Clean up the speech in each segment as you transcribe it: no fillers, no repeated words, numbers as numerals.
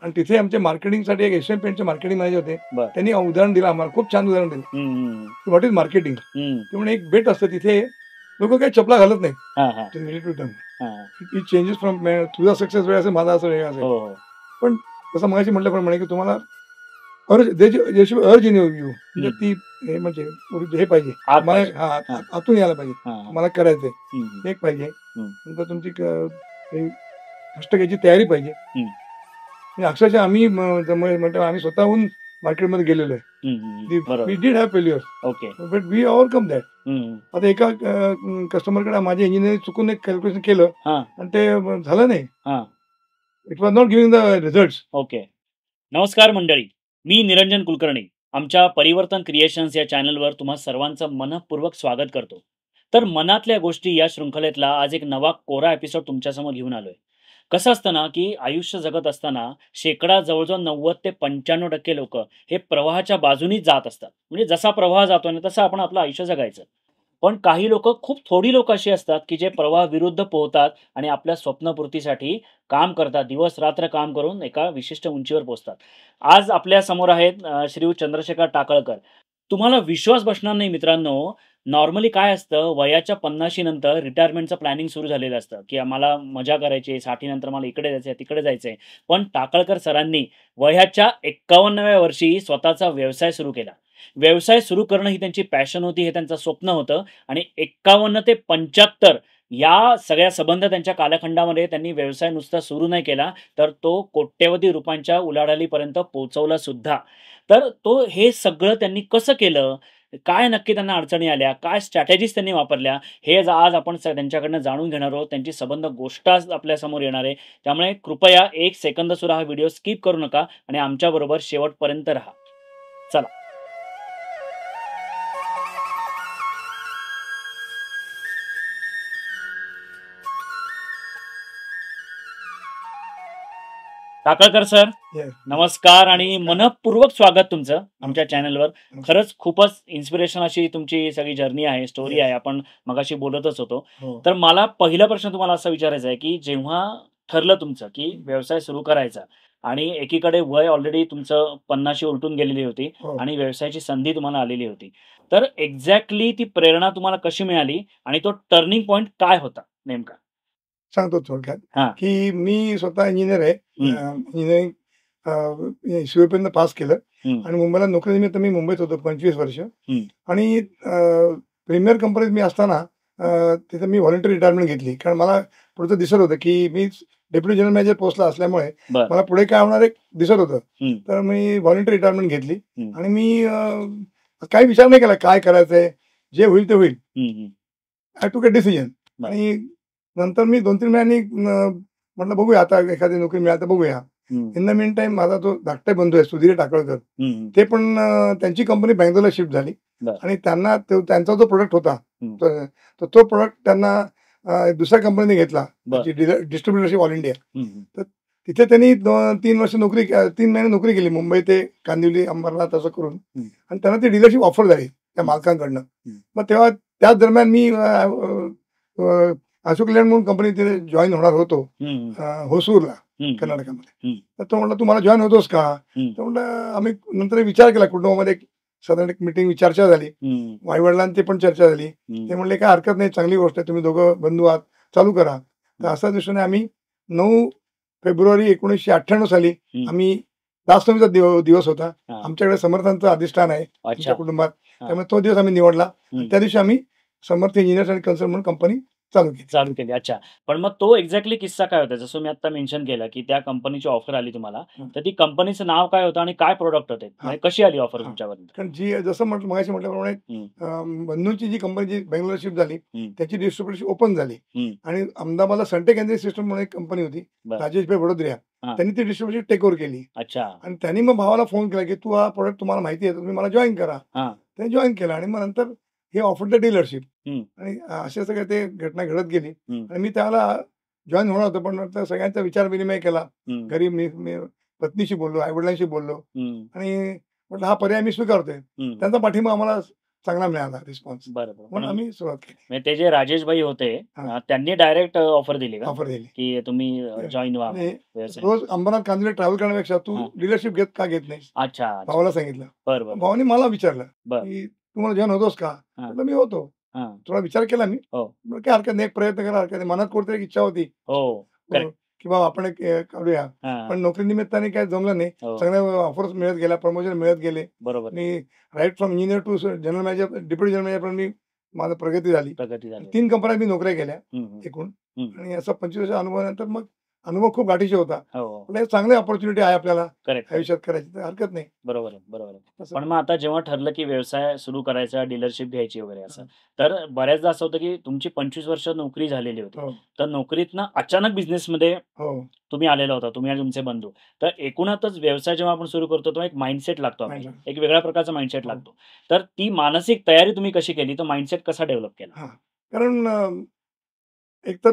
आणि तिथे आमचे मार्केटिंगसाठी एक एशियन पेंटचे मार्केटिंग मॅनेजर होते. बरं. त्यांनी उदाहरण दिलं आम्हाला, खूप छान उदाहरण दिलं. What is marketing. ते म्हणजे एक बेट असतं तिथे लोक काही चपला घालत नाही. चेंजेस फ्रॉम तुझा सक्सेस वेळ असेल, माझा असं वेगळा असेल. पण तसं मगाशी म्हटल्याप्रमाणे की तुम्हाला अर्ज इन यू म्हणजे ती हे म्हणजे हे पाहिजे आतून यायला पाहिजे, मला करायचंय एक पाहिजे. नंतर तुमची कष्ट घ्यायची तयारी पाहिजे. अक्षरशः आम्ही म्हणतो आम्ही स्वतःहून मार्केटमध्ये गेलेलो आहे. We did have failures, but we overcome that. आता एका कस्टमरकडे माझे इंजिनिअर चुकून एक कॅल्क्युलेशन केलं आणि ते झालं नाही. It was not giving the results. Okay. नमस्कार मंडळी, मी निरंजन कुलकर्णी. आमच्या परिवर्तन क्रिएशन्स या चॅनलवर तुम्हा सर्वांचं मनःपूर्वक स्वागत करतो. तर मनातल्या गोष्टी या शृंखलेतला आज एक नवा कोरा एपिसोड तुमच्यासमोर घेऊन आलोय. कसं असतं ना, की आयुष्य जगत असताना जवळजवळ 90 ते 95% लोक हे प्रवाहाच्या बाजूनीच जात असतात. म्हणजे जसा प्रवाह जातो ना तसं आपण आपलं आयुष्य जगायचं. पण काही लोक, खूप थोडी लोक अशी असतात की जे प्रवाह विरुद्ध पोहतात आणि आपल्या स्वप्नपूर्तीसाठी काम करतात, दिवस रात्र काम करून एका विशिष्ट उंचीवर पोहोचतात. आज आपल्या समोर आहेत श्री चंद्रशेखर टाकळकर. तुम्हाला विश्वास बसणार नाही मित्रांनो, नॉर्मली काय असतं, वयाच्या 50शी नंतर रिटायरमेंटचं प्लॅनिंग सुरू झालेलं असतं की आम्हाला मजा करायची, 60 नंतर मला इकडे जायचंय, तिकडे जायचंय. पण टाकळकर सरांनी वयाच्या 51व्या वर्षी स्वतःचा व्यवसाय सुरू केला. व्यवसाय सुरू करणं ही त्यांची पॅशन होती, हे त्यांचं स्वप्न होतं. आणि 51 ते 75 या सगळ्या संबंध त्यांच्या कालखंडामध्ये त्यांनी व्यवसाय नुसता सुरू नाही केला, तर तो कोट्यवधी रुपयांच्या उलाढालीपर्यंत पोहोचवला सुद्धा. तर हे सगळं त्यांनी कसं केलं, काय नक्की त्यांना अडचणी आल्या, काय स्ट्रॅटेजीज त्यांनी वापरल्या, हे आज आपण त्यांच्याकडनं जाणून घेणार आहोत. त्यांची संबंध गोष्ट आज आपल्यासमोर येणार आहे. त्यामुळे कृपया 1 सेकंद सुद्धा हा व्हिडिओ स्किप करू नका आणि आमच्याबरोबर शेवटपर्यंत राहा. चला. टाकळकर सर, नमस्कार आणि मनःपूर्वक स्वागत तुमचं आमच्या चॅनलवर. खरंच खूपच इन्स्पिरेशन अशी तुमची सगळी जर्नी आहे, स्टोरी आहे. आपण मगाशी बोलतच होतो. तर मला पहिला प्रश्न तुम्हाला असा विचारायचा आहे की जेव्हा ठरलं तुमचं की व्यवसाय सुरू करायचा आणि एकीकडे वय ऑलरेडी तुमचं 50शी उलटून गेलेली होती आणि व्यवसायाची संधी तुम्हाला आलेली होती, तर एक्झॅक्टली ती प्रेरणा तुम्हाला कशी मिळाली आणि तो टर्निंग पॉइंट काय होता नेमका? सांगतो थोडक्यात की मी स्वतः इंजिनियर आहे. इंजिनिअरिंग शिवपर्यंत पास केलं आणि मुंबईला नोकरीनिमित्त मी मुंबईत होतो 25 वर्ष. आणि प्रीमियर कंपनीत मी असताना तिथे मी व्हॉलंटरी रिटायरमेंट घेतली, कारण मला पुढचं दिसत होतं की मी डेप्युटी जनरल मॅनेजर पोस्टला असल्यामुळे मला पुढे काय होणार एक दिसत होतं. तर मी व्हॉलंटरी रिटायरमेंट घेतली आणि मी काही विचार नाही केला काय करायचंय, जे होईल ते होईल. आय टूक अ डिसिजन. आणि नंतर मी 2-3 महिन्यांनी म्हटलं बघूया, आता एखादी नोकरी मिळाली तर बघूया. इन द मीन टाइम माझा जो धाकटे बंधू आहे सुधीर टाकळकर, ते पण त्यांची कंपनी बँगलोरला शिफ्ट झाली आणि त्यांना त्यांचा जो प्रोडक्ट होता तर तो प्रोडक्ट त्यांना दुसऱ्या कंपनीने घेतला, डिस्ट्रीब्युटरशिप ऑल इंडिया. तर तिथे त्यांनी 3 महिने नोकरी केली, मुंबई ते कांदिवली, अंबरनाथ असं करून. आणि त्यांना ती डीलरशिप ऑफर झाली त्या मालकांकडनं. मग तेव्हा त्याच दरम्यान मी अशोक लेलँड म्हणून कंपनी तिथे जॉईन होणार होतो होसूरला, कर्नाटकामध्ये. तर तो म्हटला तू मला जॉईन होतोस का? तर म्हटलं आम्ही नंतर विचार केला कुटुंबामध्ये, साधारण एक मिटिंग चर्चा झाली, आई-वडिलांची पण चर्चा झाली. ते म्हणले काय हरकत नाही, चांगली गोष्ट आहे, तुम्ही दोघं बंधू आहात, चालू करा. तर अशा दृष्टीने आम्ही 9 फेब्रुवारी 1998 साली आम्ही रामनवमीचा दिवस होता. आमच्याकडे समर्थांचं अधिष्ठान आहे आमच्या कुटुंबात, त्यामुळे तो दिवस आम्ही निवडला. त्या दिवशी आम्ही समर्थ इंजिनियर्स अँड कन्सल्ट म्हणून कंपनी चालू केली. अच्छा, पण मग तो एक्झॅक्टली किस्सा काय होता? जसं मी आता मेन्शन केलं की त्या कंपनीची ऑफर आली तुम्हाला, तर ती कंपनीचं नाव काय होतं आणि काय प्रोडक्ट होते, कशी आली ऑफर तुमच्यापर्यंत? कारण जी जसं मगाशी म्हटल्याप्रमाणे बंधूंची जी कंपनी बँगलोर शिफ्ट झाली त्याची डिस्ट्रीब्युटरशिप ओपन झाली आणि अहमदाबादला सनटेक एनर्जी सिस्टम म्हणून एक कंपनी होती, राजेश भाई वडोदरिया, त्यांनी ती डिस्ट्रीब्युटरशिप टेक ओव्हर केली. अच्छा. आणि त्यांनी मग भावाला फोन केला की तू हा प्रोडक्ट तुम्हाला माहिती आहे, तुम्ही मला जॉईन करा. त्यांनी जॉईन केला आणि मग नंतर हे ऑफर द डीलरशिप. आणि अशा सगळ्या ते घटना घडत गेली आणि मी त्याला जॉईन होणार होतो, पण नंतर सगळ्यांचा विचार विनिमय केला. घरी मी पत्नीशी बोललो, आई वडिलांशी बोललो आणि म्हटलं हा पर्याय मी स्वीकारतोय. त्यांचा पाठिंबा आम्हाला चांगला मिळाला रिस्पॉन्स, बरोबर. म्हणून पण आम्ही सुरुवात केली. म्हणजे ते जे राजेश भाई होते हा. त्यांनी डायरेक्ट ऑफर दिली का ऑफर दिली की तुम्ही जॉईन व्हा म्हणजे व्यवसाय? रोज अंबरनाथ कांदिवली ट्रॅव्हल करण्यापेक्षा तू हा. डीलरशिप का घेत नाही, अच्छा अच्छा. भावाला सांगितलं. बरं भावाने मला विचारलं बर की तुम्हाला जॉईन होतोस का, हा. म्हटलं मी होतो. हा. थोडा विचार केला मी, हो म्हटलं काय हरकत नाही, एक प्रयत्न करा, हरकत नाही. मनात कुठेतरी एक इच्छा होती हो करेक्ट. की बाबा आपण एक करूया, हा पण नोकरी निमित्ताने काय जमलं नाही. हो चांगल्या ऑफर्स मिळत गेल्या, प्रमोशन मिळत गेले. बरोबर आणि right from engineer to general manager, deputy general manager पण मी माझं प्रगती झाली. प्रगती झाली. 3 कंपन्यात मी नोकऱ्या केल्या हम्म, एकूण. हम्म. आणि असा 25 वर्ष अनुभवानंतर मग अनुभव खूप गाठीचा होता. हो म्हटलं हे चांगली अपॉर्च्युनिटी आहे आपल्याला करेक्ट. आयुष्यात करायची, तर हरकत नाही. बरोबर आहे, बरोबर आहे. तसं पण मग आता जेव्हा ठरलं की व्यवसाय सुरू करायचा, डीलरशिप घ्यायची वगैरे असं, हां. तर बऱ्याचदा असं होतं की तुमची 25 वर्ष नोकरी झालेली होती. हो, तर नोकरीतनं अचानक बिझनेसमध्ये हो. तुम्ही आलेला होता, तुम्ही आणि तुमचे बंधू. तर एकूणातच व्यवसाय जेव्हा आपण सुरू करतो तेव्हा एक माइंडसेट लागतो आपल्याला. माहिती. एक वेगळ्या प्रकारचा माइंडसेट हो. लागतो. तर ती मानसिक तयारी तुम्ही कशी केली? तो माइंडसेट कसा डेव्हलप केला? हां. कारण एक तर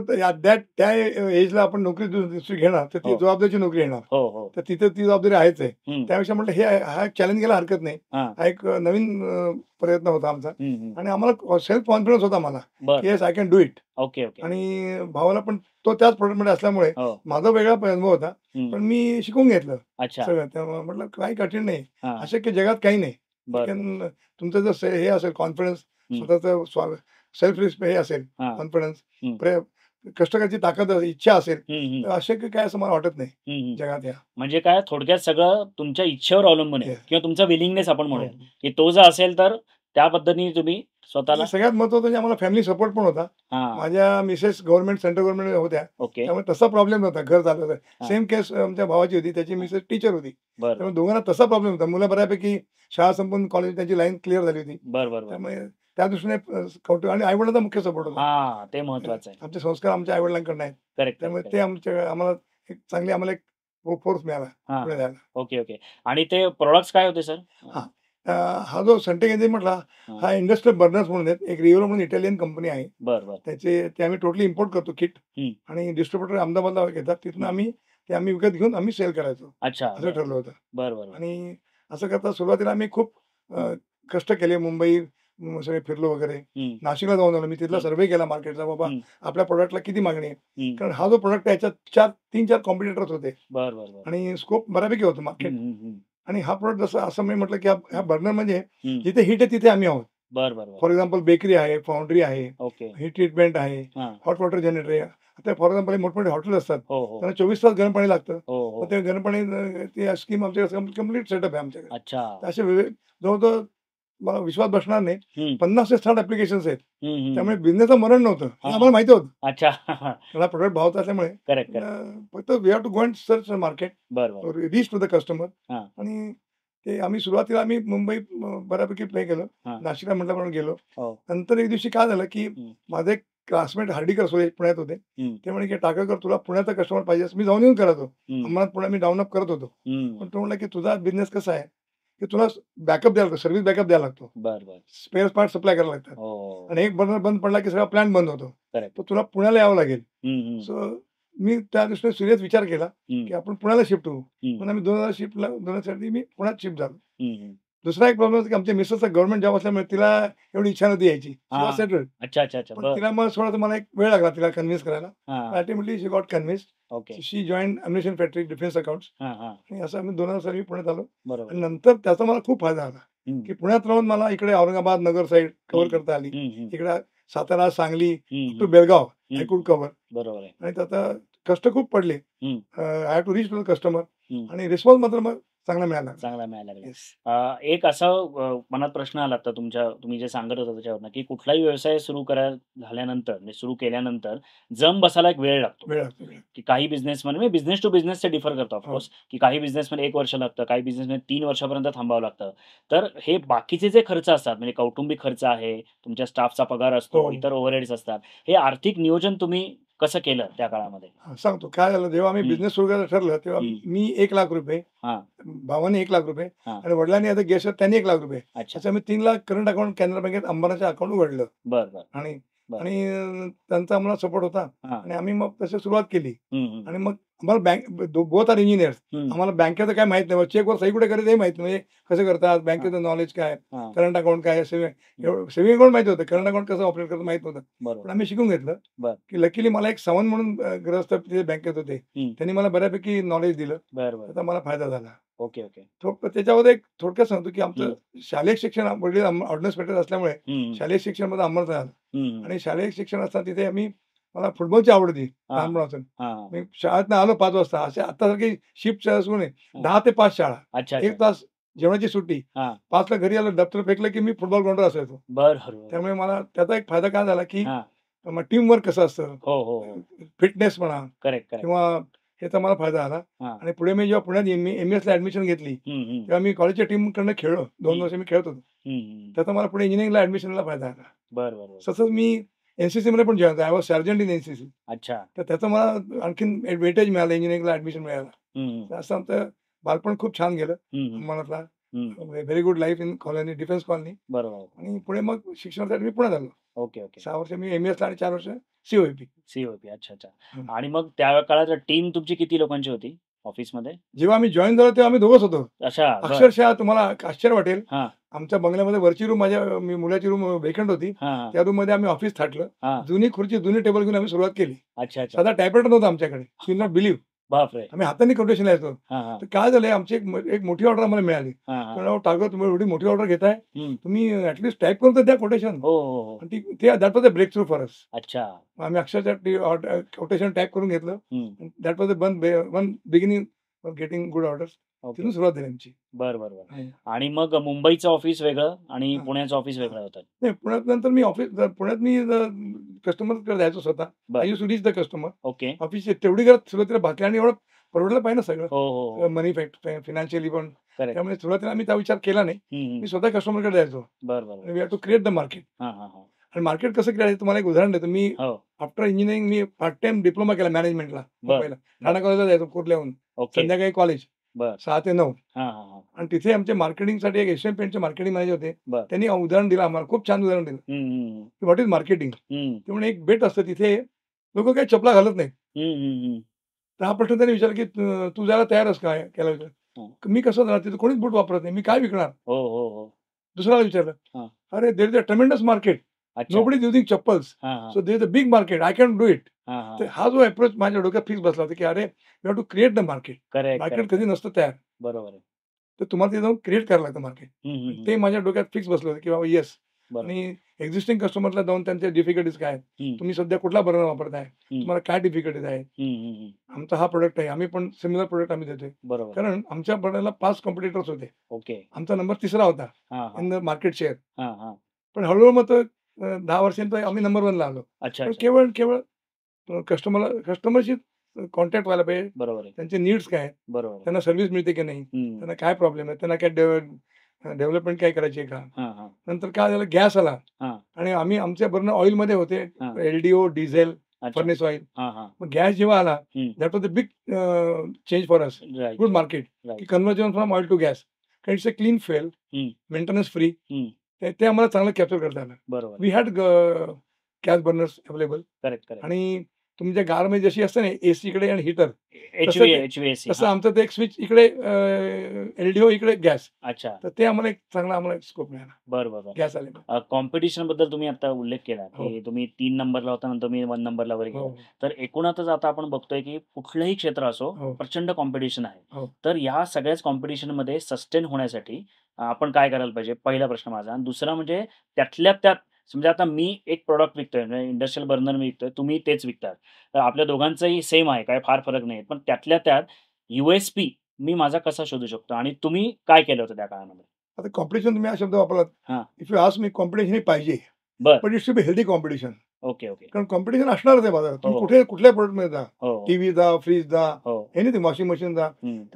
त्या एजला आपण नोकरी दुसरी घेणार, तर ती हो. जबाबदारीची नोकरी येणार. हो, हो. तर तिथे ती जबाबदारी आहेच आहे. हं. त्यापेक्षा म्हटलं हा एक चॅलेंज घ्यायला हरकत नाही. हां. हा एक नवीन प्रयत्न होता आमचा. हं, हं. आणि आम्हाला सेल्फ कॉन्फिडन्स होता मला, बरं. की yes I can do it. Okay, okay. आणि भावाला पण तो त्याच प्रोडक्टमध्ये असल्यामुळे हो. माझा वेगळा अनुभव होता. हं. पण मी शिकून घेतलं अच्छा. सगळं. त्यामुळे म्हटलं काही कठीण नाही. हां. अशक्य जगात काही नाही. बरं, कारण तुमचं जर हे असेल कॉन्फिडन्स, हं. स्वतःचं सेल्फ रिस्पेक्ट हे असेल, हां. कॉन्फिडन्स, हं. कष्ट करायची ताकद, इच्छा असेल, हं, हं. तर अशक्य काय असं मला वाटत नाही हं, हं. जगात या. म्हणजे काय थोडक्यात सगळं तुमच्या इच्छेवर अवलंबून आहे Yes. किंवा तुमचा विलिंगनेस आपण हो. म्हणूया, की तो जर असेल तर त्या पद्धतीने तुम्ही स्वतःला. आणि सगळ्यात महत्त्वाचं म्हणजे आम्हाला फॅमिली सपोर्ट पण होता. हां. माझ्या मिसेस गव्हर्नमेंट, सेंट्रल गव्हर्नमेंट होत्या. ओके. त्यामुळे तसा प्रॉब्लेम नव्हता. घर झालं होतं. हां. सेम केस आमच्या भावाची होती. त्याची मिसेस टीचर होती. बरं, त्यामुळे दोघांना तसा प्रॉब्लेम होता. मुलं बऱ्यापैकी शाळा संपून कॉलेज त्यांची लाईन क्लिअर झाली होती. बरं, बरं, बरं. त्यामुळे त्या दृष्टीने कौटुंब आणि आई-वडिलांचा मुख्य सपोर्ट होता. हां, ते महत्वाचं आहे. आमचे संस्कार आमच्या आई-वडिलांकडून आहेत. करेक्ट, त्यामुळे करेक्ट, ते करेक्ट. आम्हाला एक फोर्स मिळाला हां, पुढे जायला. Okay, okay. आणि ते प्रॉडक्ट्स काय होते सर? हां. हा जो सनटेक एनर्जी म्हटला, हां. हा इंडस्ट्रियल बर्नर्स म्हणून आहेत. एक रिव्हरो म्हणून इटालियन कंपनी आहे. बरं, बरं. ते आम्ही टोटली इम्पोर्ट करतो किट. हं. आणि डिस्ट्रिब्युटर अहमदाबादला घेतात. तिथून हं. आम्ही विकत घेऊन आम्ही सेल करायचो. अच्छा. असं बरं. ठरलं होतं. बरं, बरं, बरं. आणि असं करता सुरुवातीला आम्ही खूप कष्ट केले. मुंबई सगळे फिरलो वगैरे. हं, नाशिकला जाऊन आलो. मी तिथला हं. सर्व्हे केला मार्केटचा, बाबा हं, आपल्या प्रोडक्टला किती मागणी आहे. हं. कारण हा जो प्रोडक्ट आहे याच्यात 3-4 कॉम्पिटिटर्स होते बरं, बरं, बरं. आणि स्कोप बऱ्यापैकी होतं हं, मार्केट. हं, हं. आणि हा प्रोडक्ट असं मी म्हटलं की हा बर्नर म्हणजे हं. जिथे हीट आहे तिथे आम्ही आहोत. बरं, बरं, बरं. फॉर एक्झाम्पल बेकरी आहे, फाउंड्री आहे, ओके. हीट ट्रीटमेंट आहे, हां. हॉट वॉटर जनरेटर आहे. आता फॉर एक्झाम्पल मोठमोठे हॉटेल असतात. हो, हो. त्यांना 24 तास गरम पाणी लागतं. हो, हो. मग ते गरम पाणी ती स्कीम आमच्याकडे कम्प्लीट सेटअप आहे आमच्याकडे. अच्छा. तर असे जवळजवळ मला विश्वास बसणार नाही, हं. 50 ते 60 ॲप्लिकेशन्स आहेत. हं, हं. त्यामुळे बिझनेसचं मरण नव्हतं हे हां. आम्हाला माहिती होतं. अच्छा. मला प्रोडक्ट भावत असल्यामुळे करेक्ट, करेक्ट. फक्त we have to go and search market, बरं, बरं. Reach to the customer. हां. आणि ते आम्ही सुरुवातीला मुंबई बऱ्यापैकी प्ले केलं. हां. नाशिकला म्हटल्याप्रमाणे गेलो. हो. नंतर एक दिवशी काय झालं की हं. माझे एक क्लासमेट हार्डीकर सोले पुण्यात होते. हं. ते म्हणे की टाकळकर तुला पुण्याचा कस्टमर पाहिजे. मी जाऊन येऊन करायचो. हं. अंमरनाथ पुणे मी डाऊन अप करत होतो. हं. पण तो म्हणला की तुझा बिझनेस कसा आहे की तुला बॅकअप द्यायला लागतो, सर्व्हिस बॅकअप द्यायला लागतो. बरं, बरं. स्पेअर पार्ट सप्लाय करायला लागतात. हो. आणि एक बर्नर बंद पडला की सगळा प्लॅन बंद होतो. करेक्ट. तर तुला पुण्याला यावं लागेल. हं, हं. सो मी त्या दृष्टीने सिरियस विचार केला हं. की आपण पुण्याला शिफ्ट होऊ. हं. म्हणून आम्ही 2000 मी पुण्यात शिफ्ट झालो. हं, हं. दुसरा एक प्रॉब्लेम होता की आमच्या मिसेसचा गव्हर्नमेंट जॉब असल्यामुळे तिला एवढी इच्छा नव्हती यायची. शी वॉज हां. सेटल्ड. अच्छा, अच्छा, अच्छा. पण बरं. तिला मग थोडासा मला एक वेळ लागला तिला कन्व्हिन्स करायला. हां. अल्टिमेटली शी गॉट कन्व्हिन्स्ड. ओके. शी जॉइन्ड अम्युनिशन फॅक्टरी, डिफेन्स अकाउंट्स. हां, हां. आणि असं आम्ही 2000 साली पुण्यात आलो. बरोबर. आणि नंतर त्याचा मला खूप फायदा झाला हं. की पुण्यात राहून मला इकडे औरंगाबाद, नगर साईड कव्हर हं. करता आली. हं, हं. इकडे सातारा, सांगली हं, टू हं. बेळगाव हं. I could cover. बरोबर आहे. आणि त्याचा कष्ट खूप पडले. हं. I have to reach to the customer. हं. आणि रिस्पॉन्स मात्र मग चांगला मिळाला. चांगला मिळायला लागला. येस. एक असा मनात प्रश्न आला आता तुम्ही जे सांगत होता त्याच्यावरनं, की कुठलाही व्यवसाय सुरू झाल्यानंतर म्हणजे सुरू केल्यानंतर जम बसायला एक वेळ लागतो. वेळ लागतो, वेळ. की काही बिझनेसमन म्हणजे बिझनेस टू बिझनेस ते डिफर करतं हो. ऑफकोर्स, की काही बिझनेसमध्ये 1 वर्ष लागतं, काही बिझनेसमध्ये 3 वर्षापर्यंत थांबावं लागतं. तर हे बाकीचे जे खर्च असतात म्हणजे कौटुंबिक खर्च आहे, तुमच्या स्टाफचा पगार असतो, हो. इतर ओव्हरहेड्स असतात. हे आर्थिक नियोजन तुम्ही कसं केलं त्या काळामध्ये? सांगतो काय झालं, जेव्हा आम्ही हं. बिझनेस सुरू करायचं ठरलं तेव्हा हं. मी ₹1,00,000, हां. भावाने ₹1,00,000 हां. आणि वडिलांनी आता गेस्ट त्यांनी ₹1,00,000. अच्छा. असं आम्ही 3,00,000 करंट अकाउंट कॅनरा बँकेत अंबानाच्या अकाउंट उघडलं. बरं, बरं. आणि बरं. आणि त्यांचा आम्हाला सपोर्ट होता. हां. आणि आम्ही मग तशी सुरुवात केली. हं, हं. आणि मग आम्हाला बँक बोथ आर इंजिनियर्स. आम्हाला बँकेचं काय माहित नाही, चेकवर सही कुठे करायचं हे माहित नाही, म्हणजे कसं करतात, बँकेचं नॉलेज काय, करंट अकाउंट काय, सेव्हिंग अकाउंट माहिती होतं, करंट अकाउंट कसं ऑपरेट करतं माहित नव्हतं. पण आम्ही शिकून घेतलं की लकीली मला एक सवन म्हणून ग्रस्त तिथे बँकेत होते, त्यांनी मला बऱ्यापैकी नॉलेज दिलं. त्याचा मला फायदा झाला. Okay okay. त्याच्यामध्ये एक थोडक्यात सांगतो की आमचं शालेय शिक्षण वडील ऑर्डिनन्स पेटेल असल्यामुळे शालेय शिक्षणामध्ये अंमल झालं. आणि शालेय शिक्षण असताना तिथे मला फुटबॉलची आवड होती लहानपणापासून. मी शाळेत आलो 5 वाजता, असे आतासारखी शिफ्ट असू नये, 10 ते 5 शाळा, 1 तास जेवणाची सुट्टी, 5 ला घरी आलो, दप्तर फेकलं की मी फुटबॉल ग्राउंडवर असायचो. त्यामुळे मला त्याचा एक फायदा काय झाला की टीम वर्क कसं असतं, फिटनेस म्हणा किंवा ह्याचा मला फायदा झाला. आणि पुढे मी जेव्हा पुण्यात एमएस ला ऍडमिशन घेतली तेव्हा मी कॉलेजच्या टीम कडनं खेळलो, 2 वर्ष मी खेळत होतो. त्याचा मला पुढे इंजिनिअरिंगला ऍडमिशनला फायदा झाला. तसंच मी एनसीसी मध्ये पण join, I was sergeant in NCC. तर त्याचं मला आणखीन वेटेज मिळालं, इंजिनिअरिंगला ऍडमिशन मिळालं. असं आमचं बालपण खूप छान गेलं मनातला. Very good life in colony, defence colony. आणि पुढे मग शिक्षणासाठी मी पुण्यात आलो. Okay okay. 6 वर्ष मी एमएस ला आणि 4 वर्ष सीओपी. अच्छा अच्छा. आणि मग त्या काळात टीम तुमची किती लोकांची होती ऑफिसमध्ये? जेव्हा आम्ही जॉईन झालो तेव्हा आम्ही दोघंच होतो. अच्छा. अक्षरशः तुम्हाला आश्चर्य वाटेल, आमच्या बंगल्यामध्ये वरची रूम, माझ्या मुलाची रूम वेकंट होती, त्या रूम मध्ये आम्ही ऑफिस थाटलं, जुनी खुर्ची जुनी टेबल घेऊन आम्ही सुरुवात केली. अच्छा. साधा टायपरायटर नव्हता आमच्याकडे, यू नॉट बिलीव्ह. बापरे. आम्ही हाताने कोटेशन लिहायचो. तर काय झालंय, आमची एक मोठी ऑर्डर आम्हाला मिळाली. टाकत तुम्ही एवढी मोठी ऑर्डर घेताय, तुम्ही ऍटलीस्ट टाईप करून तर द्या quotation. That was a breakthrough for us. अच्छा. आम्ही अक्षरशः कोटेशन टाईप करून घेतलं. That was one beginning of getting good orders. तिथून सुरुवात झाली आमची. बरोबर. आणि मग मुंबईचं ऑफिस वेगळं आणि पुण्याचं ऑफिस वेगळं होतं? नाही, पुण्यात नंतर मी पुण्यात मी कस्टमरकडे जायचो स्वतः. I used to reach the customer. Okay. Office तेवढी घरात सुरुवातीला भागली आणि एवढं परवडलं पाहिजे ना सगळं, मनी फायनान्शियली पण. त्यामुळे सुरुवातीला आम्ही त्या विचार केला नाही, मी स्वतः कस्टमरकडे जायचो. We have to create the market. आणि मार्केट कसं क्रिएट, तुम्हाला एक उदाहरण देतो. मी आफ्टर इंजिनिअरिंग मी पार्ट टाइम डिप्लोमा केला मॅनेजमेंटला मुंबईला. ठाणा कॉलेजला जायचो कुर्ल्याहून, संध्याकाळी कॉलेज 6 ते 9. आणि तिथे आमचे मार्केटिंगसाठी एक एशियन पेंटचे मार्केटिंग मॅनेजर होते, त्यांनी उदाहरण दिलं आम्हाला, खूप छान उदाहरण दिलं की व्हॉट इज मार्केटिंग. ते म्हणजे एक बेट असतं, तिथे लोक काही चपला घालत नाहीत. तर हा प्रश्न त्यांनी विचारला की तू जायला तयार आहेस काय, केला विचार. मी कसं जाणार, तिथे कोणीच बूट वापरत नाही, मी काय विकणार. दुसऱ्याला विचारलं, अरे there is a tremendous market, nobody is using chappals, so there is a big market, I can do it. तर हा जो अप्रोच माझ्या डोक्यात फिक्स बसला होता की अरे we have to create the market. Market कधी नसतं तयार. बरोबर. तर तुम्हाला ते जाऊन क्रिएट करायला लागतं मार्केट. ते माझ्या डोक्यात फिक्स बसलं होतं की बाबा येस. आणि एक्झिस्टिंग कस्टमरला जाऊन त्यांच्या डिफिकल्टीज काय, तुम्ही सध्या कुठला बर्नर वापरताय, तुम्हाला काय डिफिकल्टीज आहेत, आमचा हा प्रोडक्ट आहे, आम्ही पण सिमिलर प्रोडक्ट आम्ही देतोय. कारण आमच्या बर्नरला 5 कॉम्पिटिटर्स होते. ओके. आमचा नंबर 3रा होता इन द मार्केट शेअर. पण हळूहळू मग 10 वर्षांपर्यंत आम्ही नंबर 1ला आलो. पण केवळ कस्टमरशी कॉन्टॅक्ट व्हायला पाहिजे. बरोबर. त्यांचे नीड्स काय आहेत, बरोबर, त्यांना सर्व्हिस मिळते की नाही, त्यांना काय प्रॉब्लेम आहे, त्यांना काय डेव्हलपमेंट काय करायची आहे का. नंतर काय झालं, गॅस आला आणि आम्ही आमच्या बर्नर ऑइल मध्ये होते, एलडीओ, डिझेल, फर्नेस ऑइल. मग गॅस जेव्हा आला, that was a big change for us, good market, की conversion from oil to gas. कारण it's a clean fuel, maintenance free. ते आम्हाला चांगलं कॅप्चर करता आलं. बरोबर. We had gas burners available. आणि तुमच्या कारमध्ये जशी असते ना एसी इकडे आणि हीटर, तसं आमचं ते एक स्विच इकडे एलडीओ, इकडे गॅस. अच्छा. तर ते आम्हाला एक चांगला स्कोप मिळाला. बरोबर. गॅस आले. कॉम्पिटिशन बद्दल तुम्ही आता उल्लेख केला की तुम्ही 3 नंबरला होता, नंतर मी 1 नंबरला वगैरे गेलो. तर एकूणातच आता आपण बघतोय की कुठलंही क्षेत्र असो, प्रचंड कॉम्पिटिशन आहे. तर या सगळ्याच कॉम्पिटिशन मध्ये सस्टेन होण्यासाठी आपण काय करायला पाहिजे, पहिला प्रश्न माझा. आणि दुसरा म्हणजे त्यातल्या त्यात समजा आता मी एक प्रॉडक्ट विकतोय, इंडस्ट्रियल बर्नर मी विकतोय, तुम्ही तेच विकताय, तर आपल्या दोघांचंही सेम आहे, काय फार फरक नाही. पण त्यातल्या त्यात यूएसपी मी माझा कसा शोधू शकतो आणि तुम्ही काय केलं होतं त्या काळामध्ये? आता कॉम्पिटिशन तुम्ही हा शब्द वापरलात, if you ask me, competition ही पाहिजे, पण it should be healthy competition. Okay. कारण कॉम्पिटिशन असणारच आहे बाजारात. तुम्ही कुठल्या प्रोडक्ट मध्ये जा, टीव्ही जा, फ्रीज जा, एनिथिंग, वॉशिंग मशीन जा,